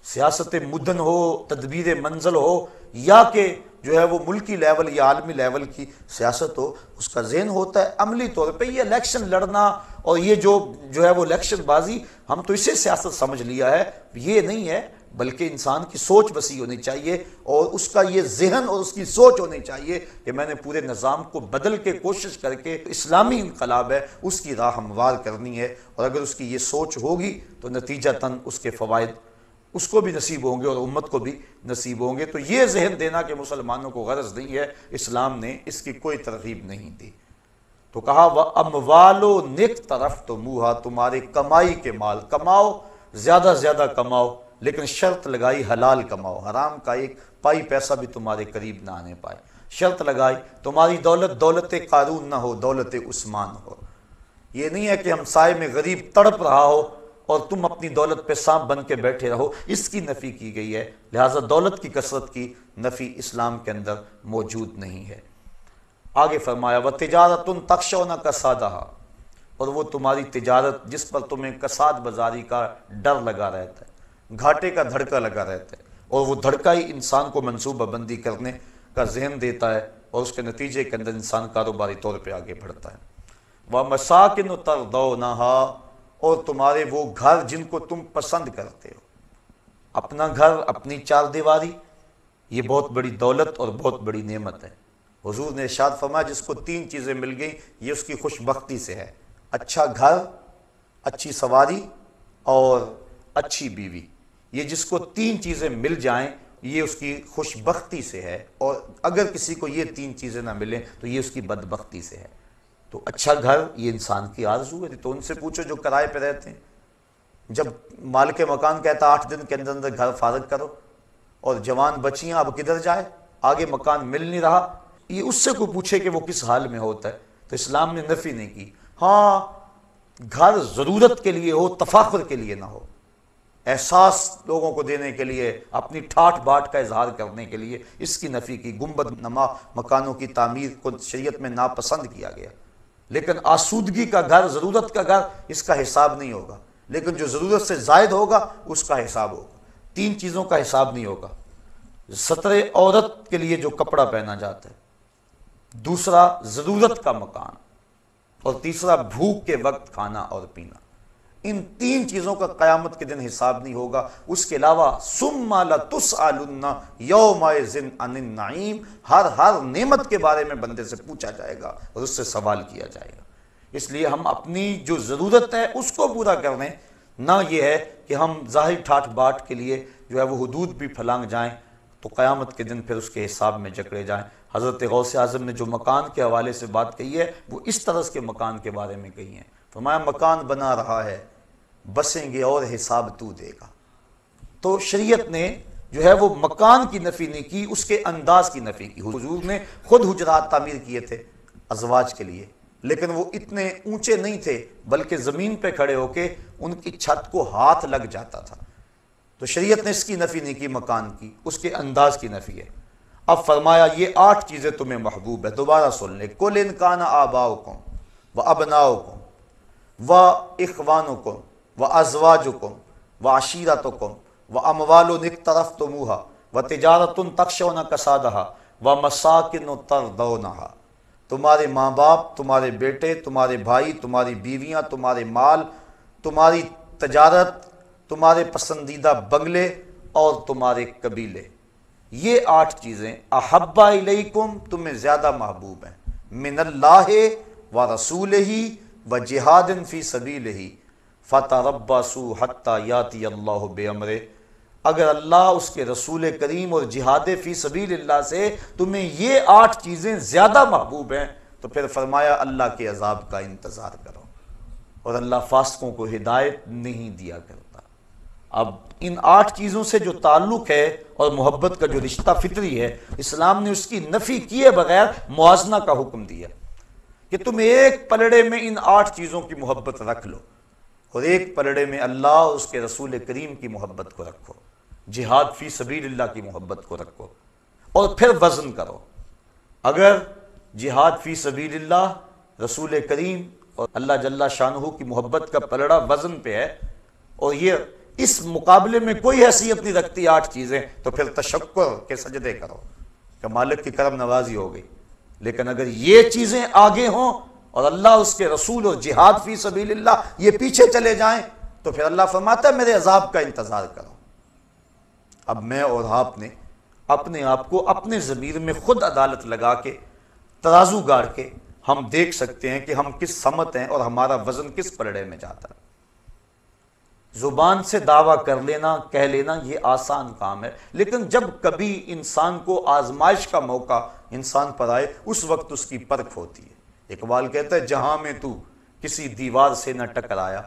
سیاست مدن ہو، تدبیر منزل ہو، یا کہ جو ہے وہ ملکی لیول یا عالمی لیول کی سیاست ہو، اس کا ذہن ہوتا ہے عملی طور پہ یہ الیکشن لڑنا، اور یہ جو ہے وہ الیکشن بازی، ہم تو اسے سیاست سمجھ لیا ہے۔ یہ نہیں ہے، بلکہ انسان کی سوچ وسیع ہونی چاہیے، اور اس کا یہ ذہن اور اس کی سوچ ہونی چاہیے کہ میں نے پورے نظام کو بدل کے کوشش کر کے اسلامی انقلاب ہے اس کی راہ ہموار کرنی ہے، اور اگر اس کی یہ سوچ ہوگی تو نتیجتاً اس کے فوائد اس کو بھی نصیب ہوں گے اور امت کو بھی نصیب ہوں گے۔ تو یہ ذہن دینا کہ مسلمانوں کو غرض نہیں ہے، اسلام نے اس کی کوئی ترغیب نہیں دی۔ تو کہا وَأَمْوَالُ نِقْتَرَفْتُمُوهَا، تمہاری کمائی کے مال کماؤ، زیادہ زیادہ کماؤ، لیکن شرط لگائی حلال کماؤ، حرام کا ایک پائی پیسہ بھی تمہارے قریب نہ آنے پائے۔ شرط لگائی تمہاری دولت دولت قارون نہ ہو، دولت عثمان ہو۔ یہ نہیں ہے کہ ہمسائے میں غریب تڑپ رہا ہو اور تم اپنی دولت پہ سانپ بن کے بیٹھے رہو، اس کی نفی کی گئی ہے۔ لہٰذا دولت کی کثرت کی نفی اسلام کے اندر موجود نہیں ہے۔ آگے فرمایا وَتِجَارَةٌ تَخْشَوْنَ كَسَادَهَا، اور وہ تمہاری تجارت جس پر تمہیں کساد بازاری کا ڈر لگا رہتا ہے، گھاٹے کا دھڑکا لگا رہتا ہے، اور وہ دھڑکا ہی انسان کو منصوبہ بندی کرنے کا ذہن دیتا ہے، اور اس کے نتیجے کے اندر انسان کاروباری طور پہ آگے بڑھتا ہے۔ وَمَسَاكِنُ تَرْضَوْنَهَا، اور تمہارے وہ گھر جن کو تم پسند کرتے ہو، اپنا گھر، اپنی چار دیواری، یہ بہت بڑی دولت اور بہت بڑی نعمت ہے۔ حضور نے ارشاد فرمایا جس کو 3 چیزیں مل گئیں یہ اس کی خوش بختی سے ہے، اچھا گھر، اچھی سواری اور اچھی بیوی۔ یہ جس کو 3 چیزیں مل جائیں یہ اس کی خوش بختی سے ہے، اور اگر کسی کو یہ 3 چیزیں نہ ملیں تو یہ اس کی بدبختی سے ہے۔ تو اچھا گھر یہ انسان کی آرزو ہے، تو ان سے پوچھو جو کرائے پہ رہتے ہیں، جب مالک مکان کہتا 8 دن کے اندر اندر گھر فارغ کرو، اور جوان بچیاں اب کدھر جائے، آگے مکان مل نہیں رہا، یہ اس سے کوئی پوچھے کہ وہ کس حال میں ہوتا ہے، تو اسلام نے نفی نہیں کی۔ ہاں گھر ضرورت کے لیے ہو، تفاخر کے لیے نہ ہو، احساس لوگوں کو دینے کے لیے، اپنی ٹھاٹ باٹ کا اظہار کرنے کے لیے، اس کی نفی کی۔ گنبد نما مکانوں کی تعمیر کو شریعت میں ناپسند کیا گیا، لیکن آسودگی کا گھر، ضرورت کا گھر، اس کا حساب نہیں ہوگا، لیکن جو ضرورت سے زائد ہوگا اس کا حساب ہوگا۔ 3 چیزوں کا حساب نہیں ہوگا، ستر عورت کے لیے جو کپڑا پہنا جاتا ہے، دوسرا ضرورت کا مکان، اور تیسرا بھوک کے وقت کھانا اور پینا۔ ان 3 چیزوں کا قیامت کے دن حساب نہیں ہوگا۔ اس کے علاوہ ثم لتسألن یومئذ عن النعیم، ہر نعمت کے بارے میں بندے سے پوچھا جائے گا اور اس سے سوال کیا جائے گا۔ اس لیے ہم اپنی جو ضرورت ہے اس کو پورا کر لیں، نہ یہ ہے کہ ہم ظاہری ٹھاٹ باٹ کے لیے جو ہے وہ حدود بھی پھلانگ جائیں تو قیامت کے دن پھر اس کے حساب میں جکڑے جائیں۔ حضرت غوث اعظم نے جو مکان کے حوالے سے بات کہی ہے وہ اس طرح کے مکان کے بارے میں کہی ہے۔ فرمایا مکان بنا رہا ہے، بسیں گے اور حساب تو دے گا۔ تو شریعت نے جو ہے وہ مکان کی نفی نہیں کی، اس کے انداز کی نفی کی۔ حضور نے خود حجرات تعمیر کیے تھے ازواج کے لیے، لیکن وہ اتنے اونچے نہیں تھے، بلکہ زمین پہ کھڑے ہو کے ان کی چھت کو ہاتھ لگ جاتا تھا۔ تو شریعت نے اس کی نفی نہیں کی مکان کی، اس کے انداز کی نفی ہے۔ اب فرمایا یہ 8 چیزیں تمہیں محبوب ہے، دوبارہ سن لیں۔ قُلْ إِنْ كَانَ آبَاؤُكُمْ وَأَبْنَاؤُكُمْ وَإِخْوَانُكُمْ وَأَزْوَاجُكُمْ وَعَشِيرَتُكُمْ وَأَمْوَالٌ اقْتَرَفْتُمُوهَا وَتِجَارَةٌ تَخْشَوْنَ كَسَادَهَا وَمَسَاكِنُ تَرْضَوْنَهَا، تمہارے ماں باپ، تمہارے بیٹے، تمہارے بھائی، تمہاری بیویاں، تمہارے مال، تمہاری تجارت تمہارے پسندیدہ بنگلے اور تمہارے قبیلے، یہ 8 چیزیں احب الیکم تمہیں زیادہ محبوب ہیں، من اللہ و رسولہ و جہاد فی سبیلہ فتربصوا حتی یاتی اللہ بامرہ، اگر اللہ اس کے رسول کریم اور جہاد فی سبیل اللہ سے تمہیں یہ 8 چیزیں زیادہ محبوب ہیں تو پھر فرمایا اللہ کے عذاب کا انتظار کرو، اور اللہ فاسقوں کو ہدایت نہیں دیا کرتا۔ اب ان 8 چیزوں سے جو تعلق ہے اور محبت کا جو رشتہ فطری ہے، اسلام نے اس کی نفی کیے بغیر موازنہ کا حکم دیا کہ تم ایک پلڑے میں ان 8 چیزوں کی محبت رکھ لو، اور ایک پلڑے میں اللہ اور اس کے رسول کریم کی محبت کو رکھو، جہاد فی سبیل اللہ کی محبت کو رکھو، اور پھر وزن کرو۔ اگر جہاد فی سبیل اللہ، رسول کریم اور اللہ جل شانہ کی محبت کا پلڑا وزن پہ ہے، اور یہ اس مقابلے میں کوئی حیثیت نہیں رکھتی 8 چیزیں، تو پھر تشکر کے سجدے کرو کہ مالک کی کرم نوازی ہو گئی۔ لیکن اگر یہ چیزیں آگے ہوں اور اللہ اس کے رسول اور جہاد فی سبیل اللہ یہ پیچھے چلے جائیں، تو پھر اللہ فرماتا ہے میرے عذاب کا انتظار کرو۔ اب میں اور آپ نے اپنے آپ کو اپنے ضمیر میں خود عدالت لگا کے ترازو گاڑ کے ہم دیکھ سکتے ہیں کہ ہم کس سمت ہیں اور ہمارا وزن کس پلڑے میں جاتا ہے۔ زبان سے دعویٰ کر لینا، کہہ لینا یہ آسان کام ہے، لیکن جب کبھی انسان کو آزمائش کا موقع انسان پر آئے اس وقت اس کی پرکھ ہوتی ہے۔ اقبال کہتا ہے جہاں میں تو کسی دیوار سے نہ ٹکرایا،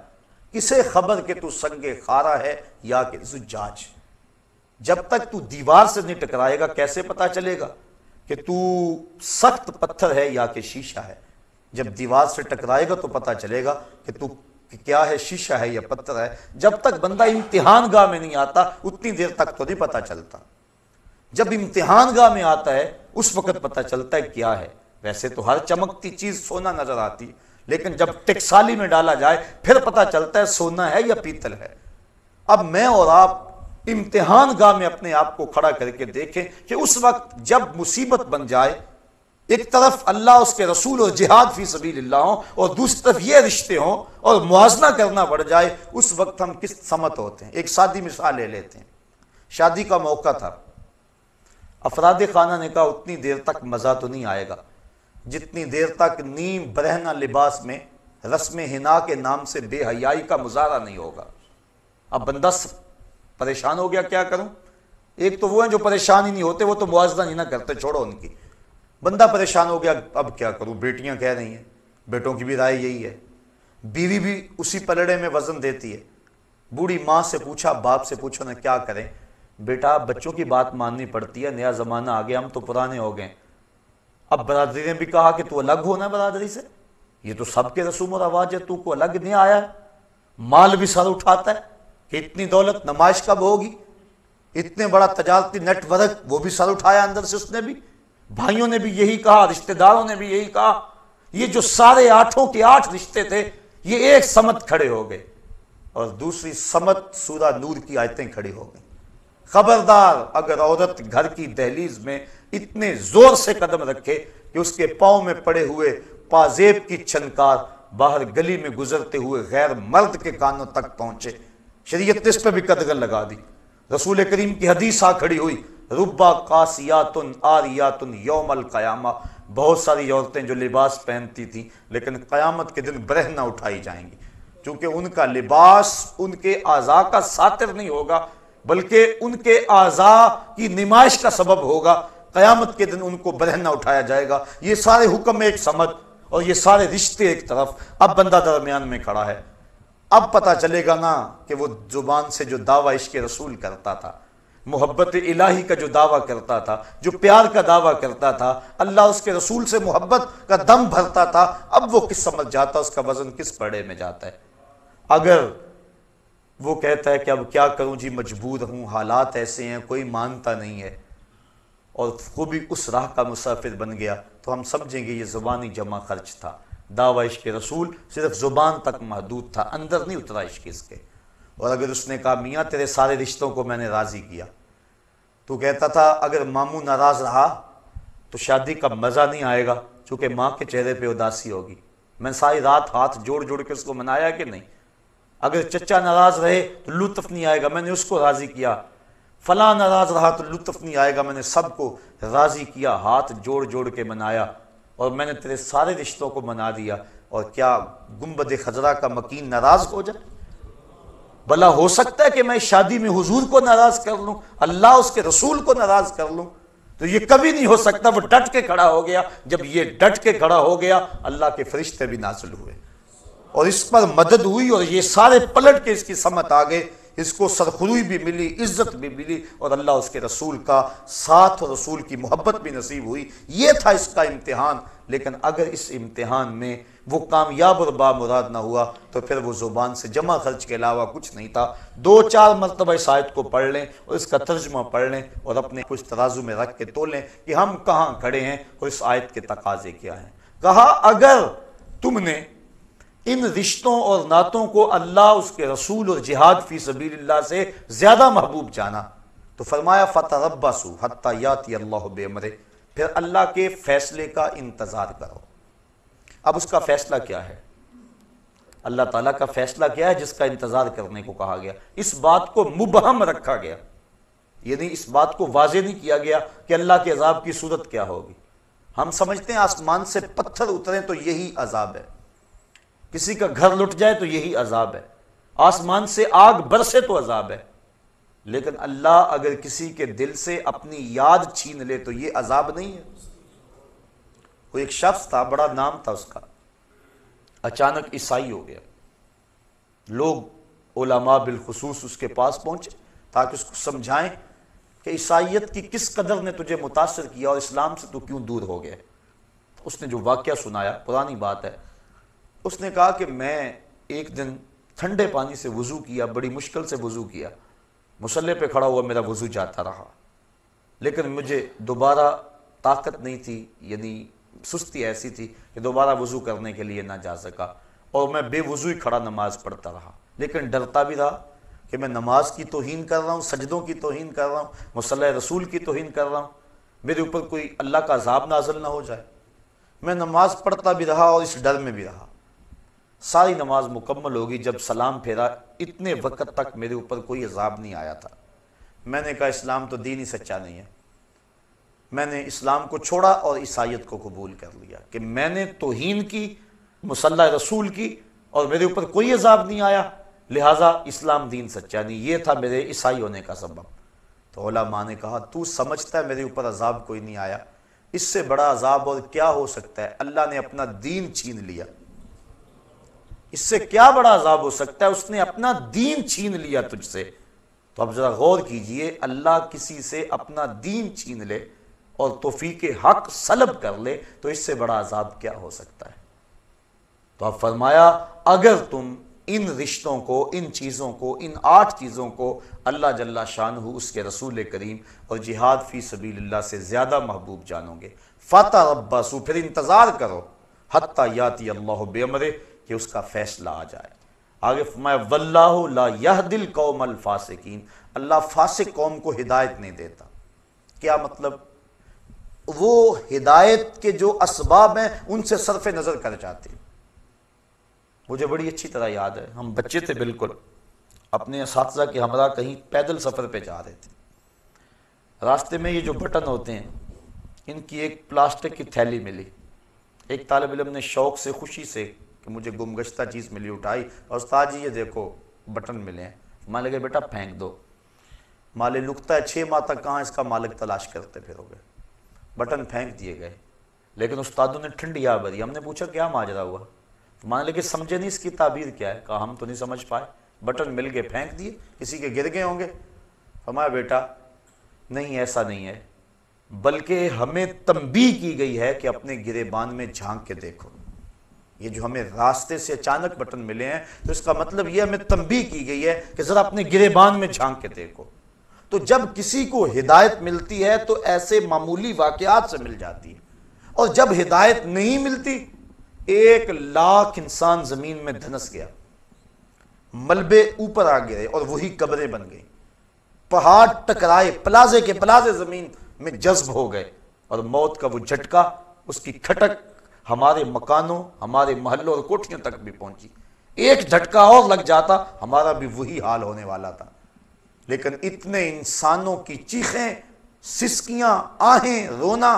کسے خبر کہ تو سنگ خارا ہے یا کہ زجاج۔ جب تک تو دیوار سے نہیں ٹکرائے گا کیسے پتا چلے گا کہ تو سخت پتھر ہے یا کہ شیشہ ہے؟ جب دیوار سے ٹکرائے گا تو پتا چلے گا کہ تو کیا ہے، شیشہ ہے یا پتھر ہے۔ جب تک بندہ امتحان گاہ میں نہیں آتا اتنی دیر تک تو نہیں پتا چلتا، جب امتحان گاہ میں آتا ہے اس وقت پتا چلتا ہے کیا ہے۔ ویسے تو ہر چمکتی چیز سونا نظر آتی، لیکن جب ٹکسالی میں ڈالا جائے پھر پتا چلتا ہے سونا ہے یا پیتل ہے۔ اب میں اور آپ امتحان گاہ میں اپنے آپ کو کھڑا کر کے دیکھیں کہ اس وقت جب مصیبت بن جائے، ایک طرف اللہ اس کے رسول اور جہاد فی سبیل اللہ ہوں اور دوسری طرف یہ رشتے ہوں اور موازنہ کرنا پڑ جائے، اس وقت ہم کس سمت ہوتے ہیں۔ ایک سادی مثال لے لیتے ہیں، شادی کا موقع تھا، افراد خانہ نے کہا اتنی دیر تک مزہ تو نہیں آئے گا جتنی دیر تک نیم برہنہ لباس میں رسم حنا کے نام سے بے حیائی کا مظاہرہ نہیں ہوگا۔ اب بندہ پریشان ہو گیا، کیا کروں؟ ایک تو وہ ہیں جو پریشان ہی نہیں ہوتے، وہ تو موازنہ نہیں نہ کرتے، چھوڑو ان کی۔ بندہ پریشان ہو گیا، اب کیا کروں؟ بیٹیاں کہہ رہی ہیں، بیٹوں کی بھی رائے یہی ہے، بیوی بھی اسی پلڑے میں وزن دیتی ہے۔ بوڑھی ماں سے پوچھا، باپ سے پوچھو نا کیا کریں؟ بیٹا بچوں کی بات ماننی پڑتی ہے، نیا زمانہ آ گیا، ہم تو پرانے ہو گئے۔ اب برادری نے بھی کہا کہ تو الگ ہونا برادری سے، یہ تو سب کے رسوم و رواج ہے، تو کو الگ نہیں آیا ہے۔ مال بھی سر اٹھاتا ہے کہ اتنی دولت نمائش کب ہوگی، اتنے بڑا تجارتی نیٹ ورک وہ بھی سر اٹھایا اندر سے، اس نے بھی، بھائیوں نے بھی یہی کہا، رشتہ داروں نے بھی یہی کہا۔ یہ جو سارے 8 کے 8 رشتے تھے یہ ایک سمت کھڑے ہو گئے، اور دوسری سمت سورہ نور کی آیتیں کھڑی ہو گئیں۔ خبردار اگر عورت گھر کی دہلیز میں اتنے زور سے قدم رکھے کہ اس کے پاؤں میں پڑے ہوئے پازیب کی چھنکار باہر گلی میں گزرتے ہوئے غیر مرد کے کانوں تک پہنچے، شریعت نے اس پہ بھی قدغن لگا دی۔ رسول کریم کی حدیث آ کھڑی ہوئی، ربا قاسیات آریات یوم القیامہ، بہت ساری عورتیں جو لباس پہنتی تھیں لیکن قیامت کے دن برہنہ اٹھائی جائیں گی، کیونکہ ان کا لباس ان کے اعضاء کا ساتر نہیں ہوگا بلکہ ان کے اعضاء کی نمائش کا سبب ہوگا۔ قیامت کے دن ان کو برہنہ اٹھایا جائے گا۔ یہ سارے حکم ایک سمت اور یہ سارے رشتے ایک طرف، اب بندہ درمیان میں کھڑا ہے۔ اب پتہ چلے گا نا کہ وہ زبان سے جو دعویٰ عشق رسول کرتا تھا، محبت الہی کا جو دعویٰ کرتا تھا، جو پیار کا دعویٰ کرتا تھا، اللہ اس کے رسول سے محبت کا دم بھرتا تھا، اب وہ کس سمجھ جاتا، اس کا وزن کس پڑے میں جاتا ہے۔ اگر وہ کہتا ہے کہ اب کیا کروں جی، مجبور ہوں، حالات ایسے ہیں، کوئی مانتا نہیں ہے، اور خوبی اس راہ کا مسافر بن گیا، تو ہم سمجھیں گے یہ زبانی جمع خرچ تھا۔ دعویٰ عشق رسول صرف زبان تک محدود تھا، اندر نہیں اترا عشق اس کے۔ اور اگر اس نے کہا میاں تیرے سارے رشتوں کو میں نے راضی کیا، تو کہتا تھا اگر ماموں ناراض رہا تو شادی کا مزہ نہیں آئے گا، چونکہ ماں کے چہرے پہ اداسی ہوگی۔ میں ساری رات ہاتھ جوڑ جوڑ کے اس کو منایا کہ نہیں؟ اگر چچا ناراض رہے تو لطف نہیں آئے گا، میں نے اس کو راضی کیا، فلاں ناراض رہا تو لطف نہیں آئے گا، میں نے سب کو راضی کیا، ہاتھ جوڑ جوڑ کے منایا، اور میں نے تیرے سارے رشتوں کو منا دیا، اور کیا گنبد خضرا کا مکین ناراض ہو جائے؟ بھلا ہو سکتا ہے کہ میں شادی میں حضور کو ناراض کر لوں، اللہ اس کے رسول کو ناراض کر لوں؟ تو یہ کبھی نہیں ہو سکتا۔ وہ ڈٹ کے کھڑا ہو گیا، جب یہ ڈٹ کے کھڑا ہو گیا اللہ کے فرشتے بھی نازل ہوئے اور اس پر مدد ہوئی، اور یہ سارے پلٹ کے اس کی سمت آ گئے، اس کو سرخروئی بھی ملی، عزت بھی ملی، اور اللہ اس کے رسول کا ساتھ اور رسول کی محبت بھی نصیب ہوئی۔ یہ تھا اس کا امتحان۔ لیکن اگر اس امتحان میں وہ کامیاب اور بامراد نہ ہوا تو پھر وہ زبان سے جمع خرچ کے علاوہ کچھ نہیں تھا۔ 2-4 مرتبہ اس آیت کو پڑھ لیں اور اس کا ترجمہ پڑھ لیں اور اپنے کچھ ترازو میں رکھ کے تولیں کہ ہم کہاں کھڑے ہیں اور اس آیت کے تقاضے کیا ہیں۔ کہا اگر تم نے ان رشتوں اور نعتوں کو اللہ، اس کے رسول اور جہاد فی سبیل اللہ سے زیادہ محبوب جانا تو فرمایا فَتَرَبَّصُوا حَتَّى يَأْتِيَ اللَّهُ بِأَمْرِهِ، پھر اللہ کے فیصلے کا انتظار کرو۔ اب اس کا فیصلہ کیا ہے؟ اللہ تعالیٰ کا فیصلہ کیا ہے جس کا انتظار کرنے کو کہا گیا؟ اس بات کو مبہم رکھا گیا، یعنی اس بات کو واضح نہیں کیا گیا کہ اللہ کے عذاب کی صورت کیا ہوگی۔ ہم سمجھتے ہیں آسمان سے پتھر اتریں تو یہی عذاب ہے، کسی کا گھر لٹ جائے تو یہی عذاب ہے، آسمان سے آگ برسے تو عذاب ہے، لیکن اللہ اگر کسی کے دل سے اپنی یاد چھین لے تو یہ عذاب نہیں ہے۔ وہ ایک شخص تھا، بڑا نام تھا اس کا، اچانک عیسائی ہو گیا۔ لوگ علماء بالخصوص اس کے پاس پہنچے تاکہ اس کو سمجھائیں کہ عیسائیت کی کس قدر نے تجھے متاثر کیا اور اسلام سے تو کیوں دور ہو گیا۔ اس نے جو واقعہ سنایا، پرانی بات ہے، اس نے کہا کہ میں ایک دن ٹھنڈے پانی سے وضو کیا، بڑی مشکل سے وضو کیا، مصلی پہ کھڑا ہوا میرا وضو جاتا رہا، لیکن مجھے دوبارہ طاقت نہیں تھی، یعنی سستی ایسی تھی کہ دوبارہ وضو کرنے کے لیے نہ جا سکا، اور میں بے وضو ہی کھڑا نماز پڑھتا رہا، لیکن ڈرتا بھی رہا کہ میں نماز کی توہین کر رہا ہوں، سجدوں کی توہین کر رہا ہوں، مصلی رسول کی توہین کر رہا ہوں، میرے اوپر کوئی اللہ کا عذاب نازل نہ ہو جائے۔ میں نماز پڑھتا بھی رہا اور اس ڈر میں بھی رہا۔ ساری نماز مکمل ہوگی، جب سلام پھیرا اتنے وقت تک میرے اوپر کوئی عذاب نہیں آیا تھا۔ میں نے کہا اسلام تو دین ہی سچا نہیں ہے۔ میں نے اسلام کو چھوڑا اور عیسائیت کو قبول کر لیا کہ میں نے توہین کی، مصلی رسول کی، اور میرے اوپر کوئی عذاب نہیں آیا، لہٰذا اسلام دین سچا نہیں۔ یہ تھا میرے عیسائی ہونے کا سبب۔ تو علماء نے کہا تو سمجھتا ہے میرے اوپر عذاب کوئی نہیں آیا، اس سے بڑا عذاب اور کیا ہو سکتا ہے؟ اللہ نے اپنا دین چھین لیا، اس سے کیا بڑا عذاب ہو سکتا ہے؟ اس نے اپنا دین چھین لیا تجھ سے۔ تو اب ذرا غور کیجئے، اللہ کسی سے اپنا دین چھین لے اور توفیق حق سلب کر لے تو اس سے بڑا عذاب کیا ہو سکتا ہے؟ تو اب فرمایا اگر تم ان رشتوں کو، ان چیزوں کو، ان 8 چیزوں کو اللہ جل شانہ، اس کے رسول کریم اور جہاد فی سبیل اللہ سے زیادہ محبوب جانو گے، فتربصوا، پھر انتظار کرو، حتی یاتی اللہ بامرہ، کہ اس کا فیصلہ آ جائے۔ آگے فرمایا واللہ لا یہدی القوم الفاسقین، اللہ فاسق قوم کو ہدایت نہیں دیتا۔ کیا مطلب؟ وہ ہدایت کے جو اسباب ہیں ان سے صرف نظر کر جاتے ہیں۔ مجھے بڑی اچھی طرح یاد ہے، ہم بچے تھے بالکل، اپنے اساتذہ کے ہمراہ کہیں پیدل سفر پہ جا رہے تھے، راستے میں یہ جو بٹن ہوتے ہیں ان کی ایک پلاسٹک کی تھیلی ملی، ایک طالب علم نے شوق سے، خوشی سے کہ مجھے گمگشتہ چیز ملی، اٹھائی، اور استاد جی یہ دیکھو بٹن ملے ہیں۔ مان لگے بیٹا پھینک دو، مال لکتا ہے 6 ماہ تک کہاں اس کا مالک تلاش کرتے پھرو گے۔ بٹن پھینک دیے گئے، لیکن استادوں نے ٹھنڈی آ بھری۔ ہم نے پوچھا کیا ماجرا ہوا؟ مان لگے سمجھے نہیں اس کی تعبیر کیا ہے؟ کہا ہم تو نہیں سمجھ پائے، بٹن مل گئے پھینک دیے، کسی کے گر گئے ہوں گے۔ فرمایا بیٹا نہیں، ایسا نہیں ہے، بلکہ ہمیں تنبیہ کی گئی ہے کہ اپنے گریبان میں جھانک کے دیکھو۔ یہ جو ہمیں راستے سے اچانک بٹن ملے ہیں تو اس کا مطلب یہ ہمیں تنبیہ کی گئی ہے کہ ذرا اپنے گریبان میں جھانک کے دیکھو۔ تو جب کسی کو ہدایت ملتی ہے تو ایسے معمولی واقعات سے مل جاتی ہے، اور جب ہدایت نہیں ملتی، 1,00,000 انسان زمین میں دھنس گیا، ملبے اوپر آ گئے اور وہی قبریں بن گئی، پہاڑ ٹکرائے، پلازے کے پلازے زمین میں جذب ہو گئے، اور موت کا وہ جھٹکا، اس کی کھٹک ہمارے مکانوں، ہمارے محلوں اور کوٹھیوں تک بھی پہنچی۔ ایک جھٹکا اور لگ جاتا ہمارا بھی وہی حال ہونے والا تھا۔ لیکن اتنے انسانوں کی چیخیں، سسکیاں، آہیں، رونا،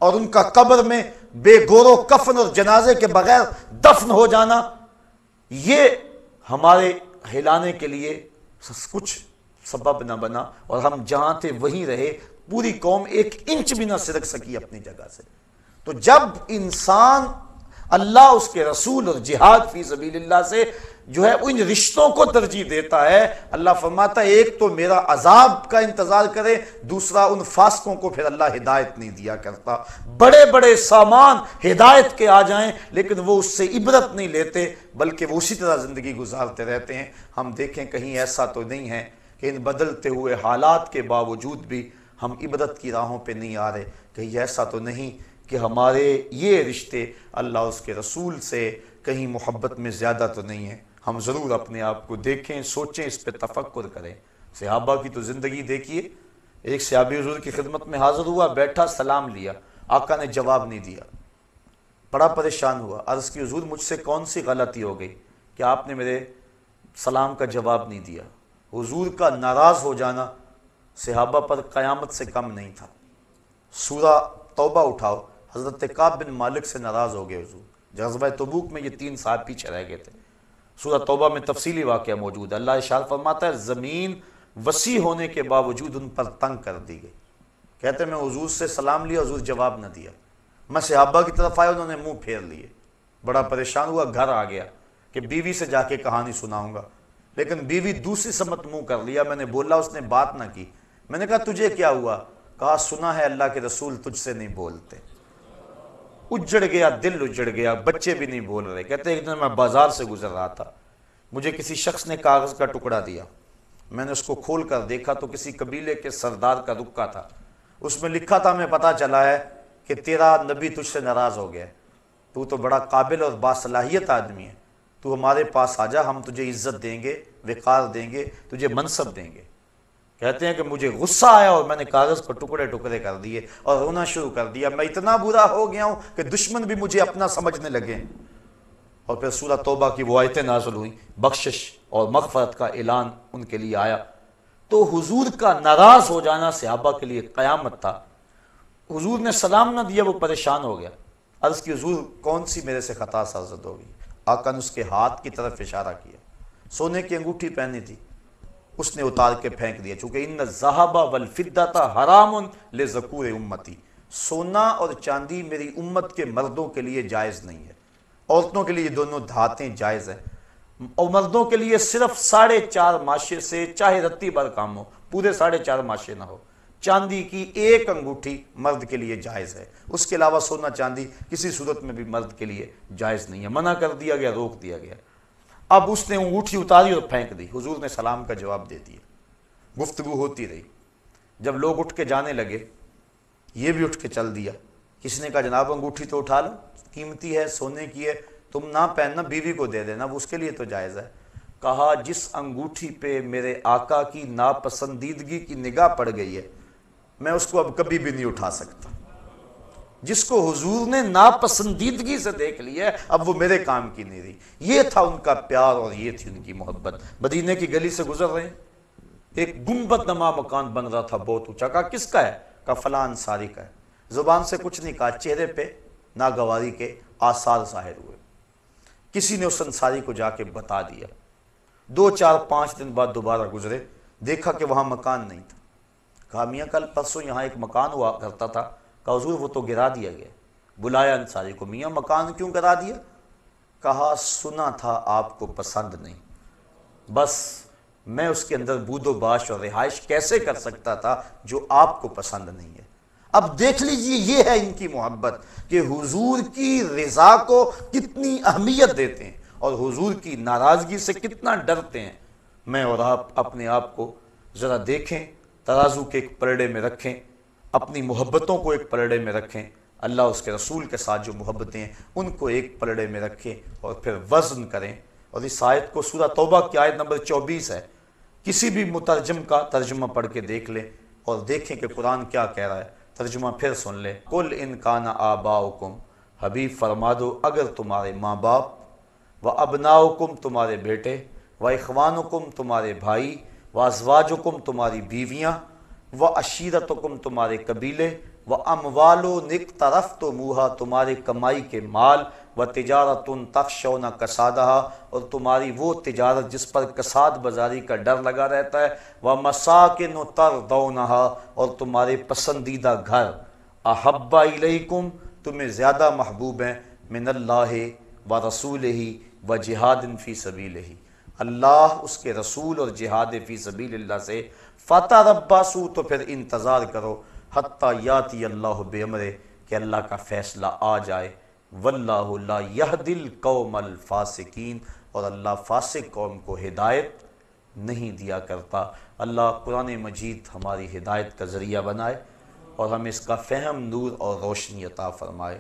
اور ان کا قبر میں بے گور و کفن اور جنازے کے بغیر دفن ہو جانا، یہ ہمارے ہلانے کے لیے کچھ سبب نہ بنا، اور ہم جہاں تھے وہیں رہے، پوری قوم ایک انچ بھی نہ سرک سکی اپنی جگہ سے۔ تو جب انسان اللہ، اس کے رسول اور جہاد فی سبیل اللہ سے جو ہے ان رشتوں کو ترجیح دیتا ہے، اللہ فرماتا ہے ایک تو میرا عذاب کا انتظار کرے، دوسرا ان فاسقوں کو پھر اللہ ہدایت نہیں دیا کرتا۔ بڑے بڑے سامان ہدایت کے آ جائیں لیکن وہ اس سے عبرت نہیں لیتے، بلکہ وہ اسی طرح زندگی گزارتے رہتے ہیں۔ ہم دیکھیں کہیں ایسا تو نہیں ہے کہ ان بدلتے ہوئے حالات کے باوجود بھی ہم عبرت کی راہوں پہ نہیں آ رہے، کہیں ایسا تو نہیں کہ ہمارے یہ رشتے اللہ اس کے رسول سے کہیں محبت میں زیادہ تو نہیں ہیں۔ ہم ضرور اپنے آپ کو دیکھیں، سوچیں، اس پہ تفکر کریں۔ صحابہ کی تو زندگی دیکھیے، ایک صحابی حضور کی خدمت میں حاضر ہوا، بیٹھا، سلام لیا، آقا نے جواب نہیں دیا، بڑا پریشان ہوا، عرض کی حضور مجھ سے کون سی غلطی ہو گئی کہ آپ نے میرے سلام کا جواب نہیں دیا؟ حضور کا ناراض ہو جانا صحابہ پر قیامت سے کم نہیں تھا۔ سورہ توبہ اٹھاؤ، حضرت کعب بن مالک سے ناراض ہو گئے حضور، غزوہ تبوک میں یہ 3 سال پیچھے رہ گئے تھے۔ سورہ توبہ میں تفصیلی واقعہ موجود ہے۔ اللہ ارشاد فرماتا ہے زمین وسیع ہونے کے باوجود ان پر تنگ کر دی گئی۔ کہتے ہیں میں حضور سے سلام لیا، حضور جواب نہ دیا، میں صحابہ کی طرف آیا، انہوں نے منہ پھیر لیے، بڑا پریشان ہوا، گھر آ گیا کہ بیوی سے جا کے کہانی سناؤں گا، لیکن بیوی دوسری سمت منہ کر لیا، میں نے بولا، اس نے بات نہ کی۔ میں نے کہا تجھے کیا ہوا؟ کہا سنا ہے اللہ کے رسول تجھ سے نہیں بولتے۔ اجڑ گیا، دل اجڑ گیا، بچے بھی نہیں بول رہے۔ کہتے ہیں ایک دن میں بازار سے گزر رہا تھا، مجھے کسی شخص نے کاغذ کا ٹکڑا دیا، میں نے اس کو کھول کر دیکھا تو کسی قبیلے کے سردار کا رکا تھا، اس میں لکھا تھا ہمیں پتہ چلا ہے کہ تیرا نبی تجھ سے ناراض ہو گیا، تو تو بڑا قابل اور باصلاحیت آدمی ہے، تو ہمارے پاس آ جا، ہم تجھے عزت دیں گے، وقار دیں گے، تجھے منصب دیں گے۔ کہتے ہیں کہ مجھے غصہ آیا اور میں نے کاغذ کو ٹکڑے ٹکڑے کر دیے اور رونا شروع کر دیا، میں اتنا برا ہو گیا ہوں کہ دشمن بھی مجھے اپنا سمجھنے لگے۔ اور پھر سورہ توبہ کی وہ آیتیں نازل ہوئیں، بخشش اور مغفرت کا اعلان ان کے لیے آیا۔ تو حضور کا ناراض ہو جانا صحابہ کے لیے قیامت تھا۔ حضور نے سلام نہ دیا، وہ پریشان ہو گیا، عرض کی حضور کون سی میرے سے خطا سرزد ہو گئی؟ آقا نے اس کے ہاتھ کی طرف اشارہ کیا، سونے کی انگوٹھی پہنی تھی، اس نے اتار کے پھینک دیا، چونکہ ان الذھب والفضۃ حرام لذکور امتی، سونا اور چاندی میری امت کے مردوں کے لیے جائز نہیں ہے، عورتوں کے لیے یہ دونوں دھاتیں جائز ہیں، اور مردوں کے لیے صرف 4.5 ماشے سے چاہے رتی بھر کام ہو، پورے 4.5 ماشے نہ ہو، چاندی کی 1 انگوٹھی مرد کے لیے جائز ہے، اس کے علاوہ سونا چاندی کسی صورت میں بھی مرد کے لیے جائز نہیں ہے، منع کر دیا گیا، روک دیا گیا۔ اب اس نے انگوٹھی اتاری اور پھینک دی، حضور نے سلام کا جواب دے دیا، گفتگو ہوتی رہی۔ جب لوگ اٹھ کے جانے لگے، یہ بھی اٹھ کے چل دیا، کسی نے کہا جناب انگوٹھی تو اٹھا لو، قیمتی ہے، سونے کی ہے، تم نہ پہننا، بیوی کو دے دینا، وہ اس کے لیے تو جائز ہے۔ کہا جس انگوٹھی پہ میرے آقا کی ناپسندیدگی کی نگاہ پڑ گئی ہے، میں اس کو اب کبھی بھی نہیں اٹھا سکتا، جس کو حضور نے ناپسندیدگی سے دیکھ لیا ہے اب وہ میرے کام کی نہیں رہی۔ یہ تھا ان کا پیار اور یہ تھی ان کی محبت۔ مدینے کی گلی سے گزر رہے ہیں، ایک گنبد نما مکان بن رہا تھا بہت اونچا، کہا کس کا ہے؟ کہا فلاں انصاری کا ہے۔ زبان سے کچھ نہیں کہا، چہرے پہ ناگواری کے آثار ظاہر ہوئے۔ کسی نے اس انصاری کو جا کے بتا دیا، 2 4 5 دن بعد دوبارہ گزرے، دیکھا کہ وہاں مکان نہیں تھا۔ کہا میاں کل پرسوں یہاں ایک مکان ہوا کرتا تھا، کہا حضور وہ تو گرا دیا گیا۔ بلایا انصاری کو، میاں مکان کیوں گرا دیا؟ کہا سنا تھا آپ کو پسند نہیں، بس میں اس کے اندر بود و باش اور رہائش کیسے کر سکتا تھا جو آپ کو پسند نہیں ہے۔ اب دیکھ لیجئے یہ ہے ان کی محبت کہ حضور کی رضا کو کتنی اہمیت دیتے ہیں اور حضور کی ناراضگی سے کتنا ڈرتے ہیں۔ میں اور آپ اپنے آپ کو ذرا دیکھیں، ترازو کے ایک پلڑے میں رکھیں، اپنی محبتوں کو ایک پلڑے میں رکھیں، اللہ اس کے رسول کے ساتھ جو محبتیں ہیں ان کو ایک پلڑے میں رکھیں اور پھر وزن کریں۔ اور اس آیت کو سورہ توبہ کی آیت نمبر 24 ہے، کسی بھی مترجم کا ترجمہ پڑھ کے دیکھ لیں اور دیکھیں کہ قرآن کیا کہہ رہا ہے۔ ترجمہ پھر سن لیں، قُلْ إِنْ كَانَ آبَاؤُكُمْ، حبیب فرما دو اگر تمہارے ماں باپ و ابناؤکم تمہارے بیٹے، و اخوانکم تمہارے بھائی، و ازواجکم تمہاری بیویاں، و عشیرتکم تمہارے قبیلے، و اموال اقترفتموہا تمہارے کمائی کے مال، و تجارت تخشون کسادہا اور تمہاری وہ تجارت جس پر کساد بازاری کا ڈر لگا رہتا ہے، و مساکن ترضونہا اور تمہارے پسندیدہ گھر، احب الیکم تمہیں زیادہ محبوب ہیں، من اللہ و رسولہ و جہاد فی سبیلہ اللہ اس کے رسول اور جہاد فی سبیل اللہ سے، فتربصوا تو پھر انتظار کرو، حتی یاتی اللہ بامرہ کہ اللہ کا فیصلہ آ جائے، واللہ لا یہدی القوم الفاسقین اور اللہ فاسق قوم کو ہدایت نہیں دیا کرتا۔ اللہ قرآن مجید ہماری ہدایت کا ذریعہ بنائے اور ہمیں اس کا فہم، نور اور روشنی عطا فرمائے۔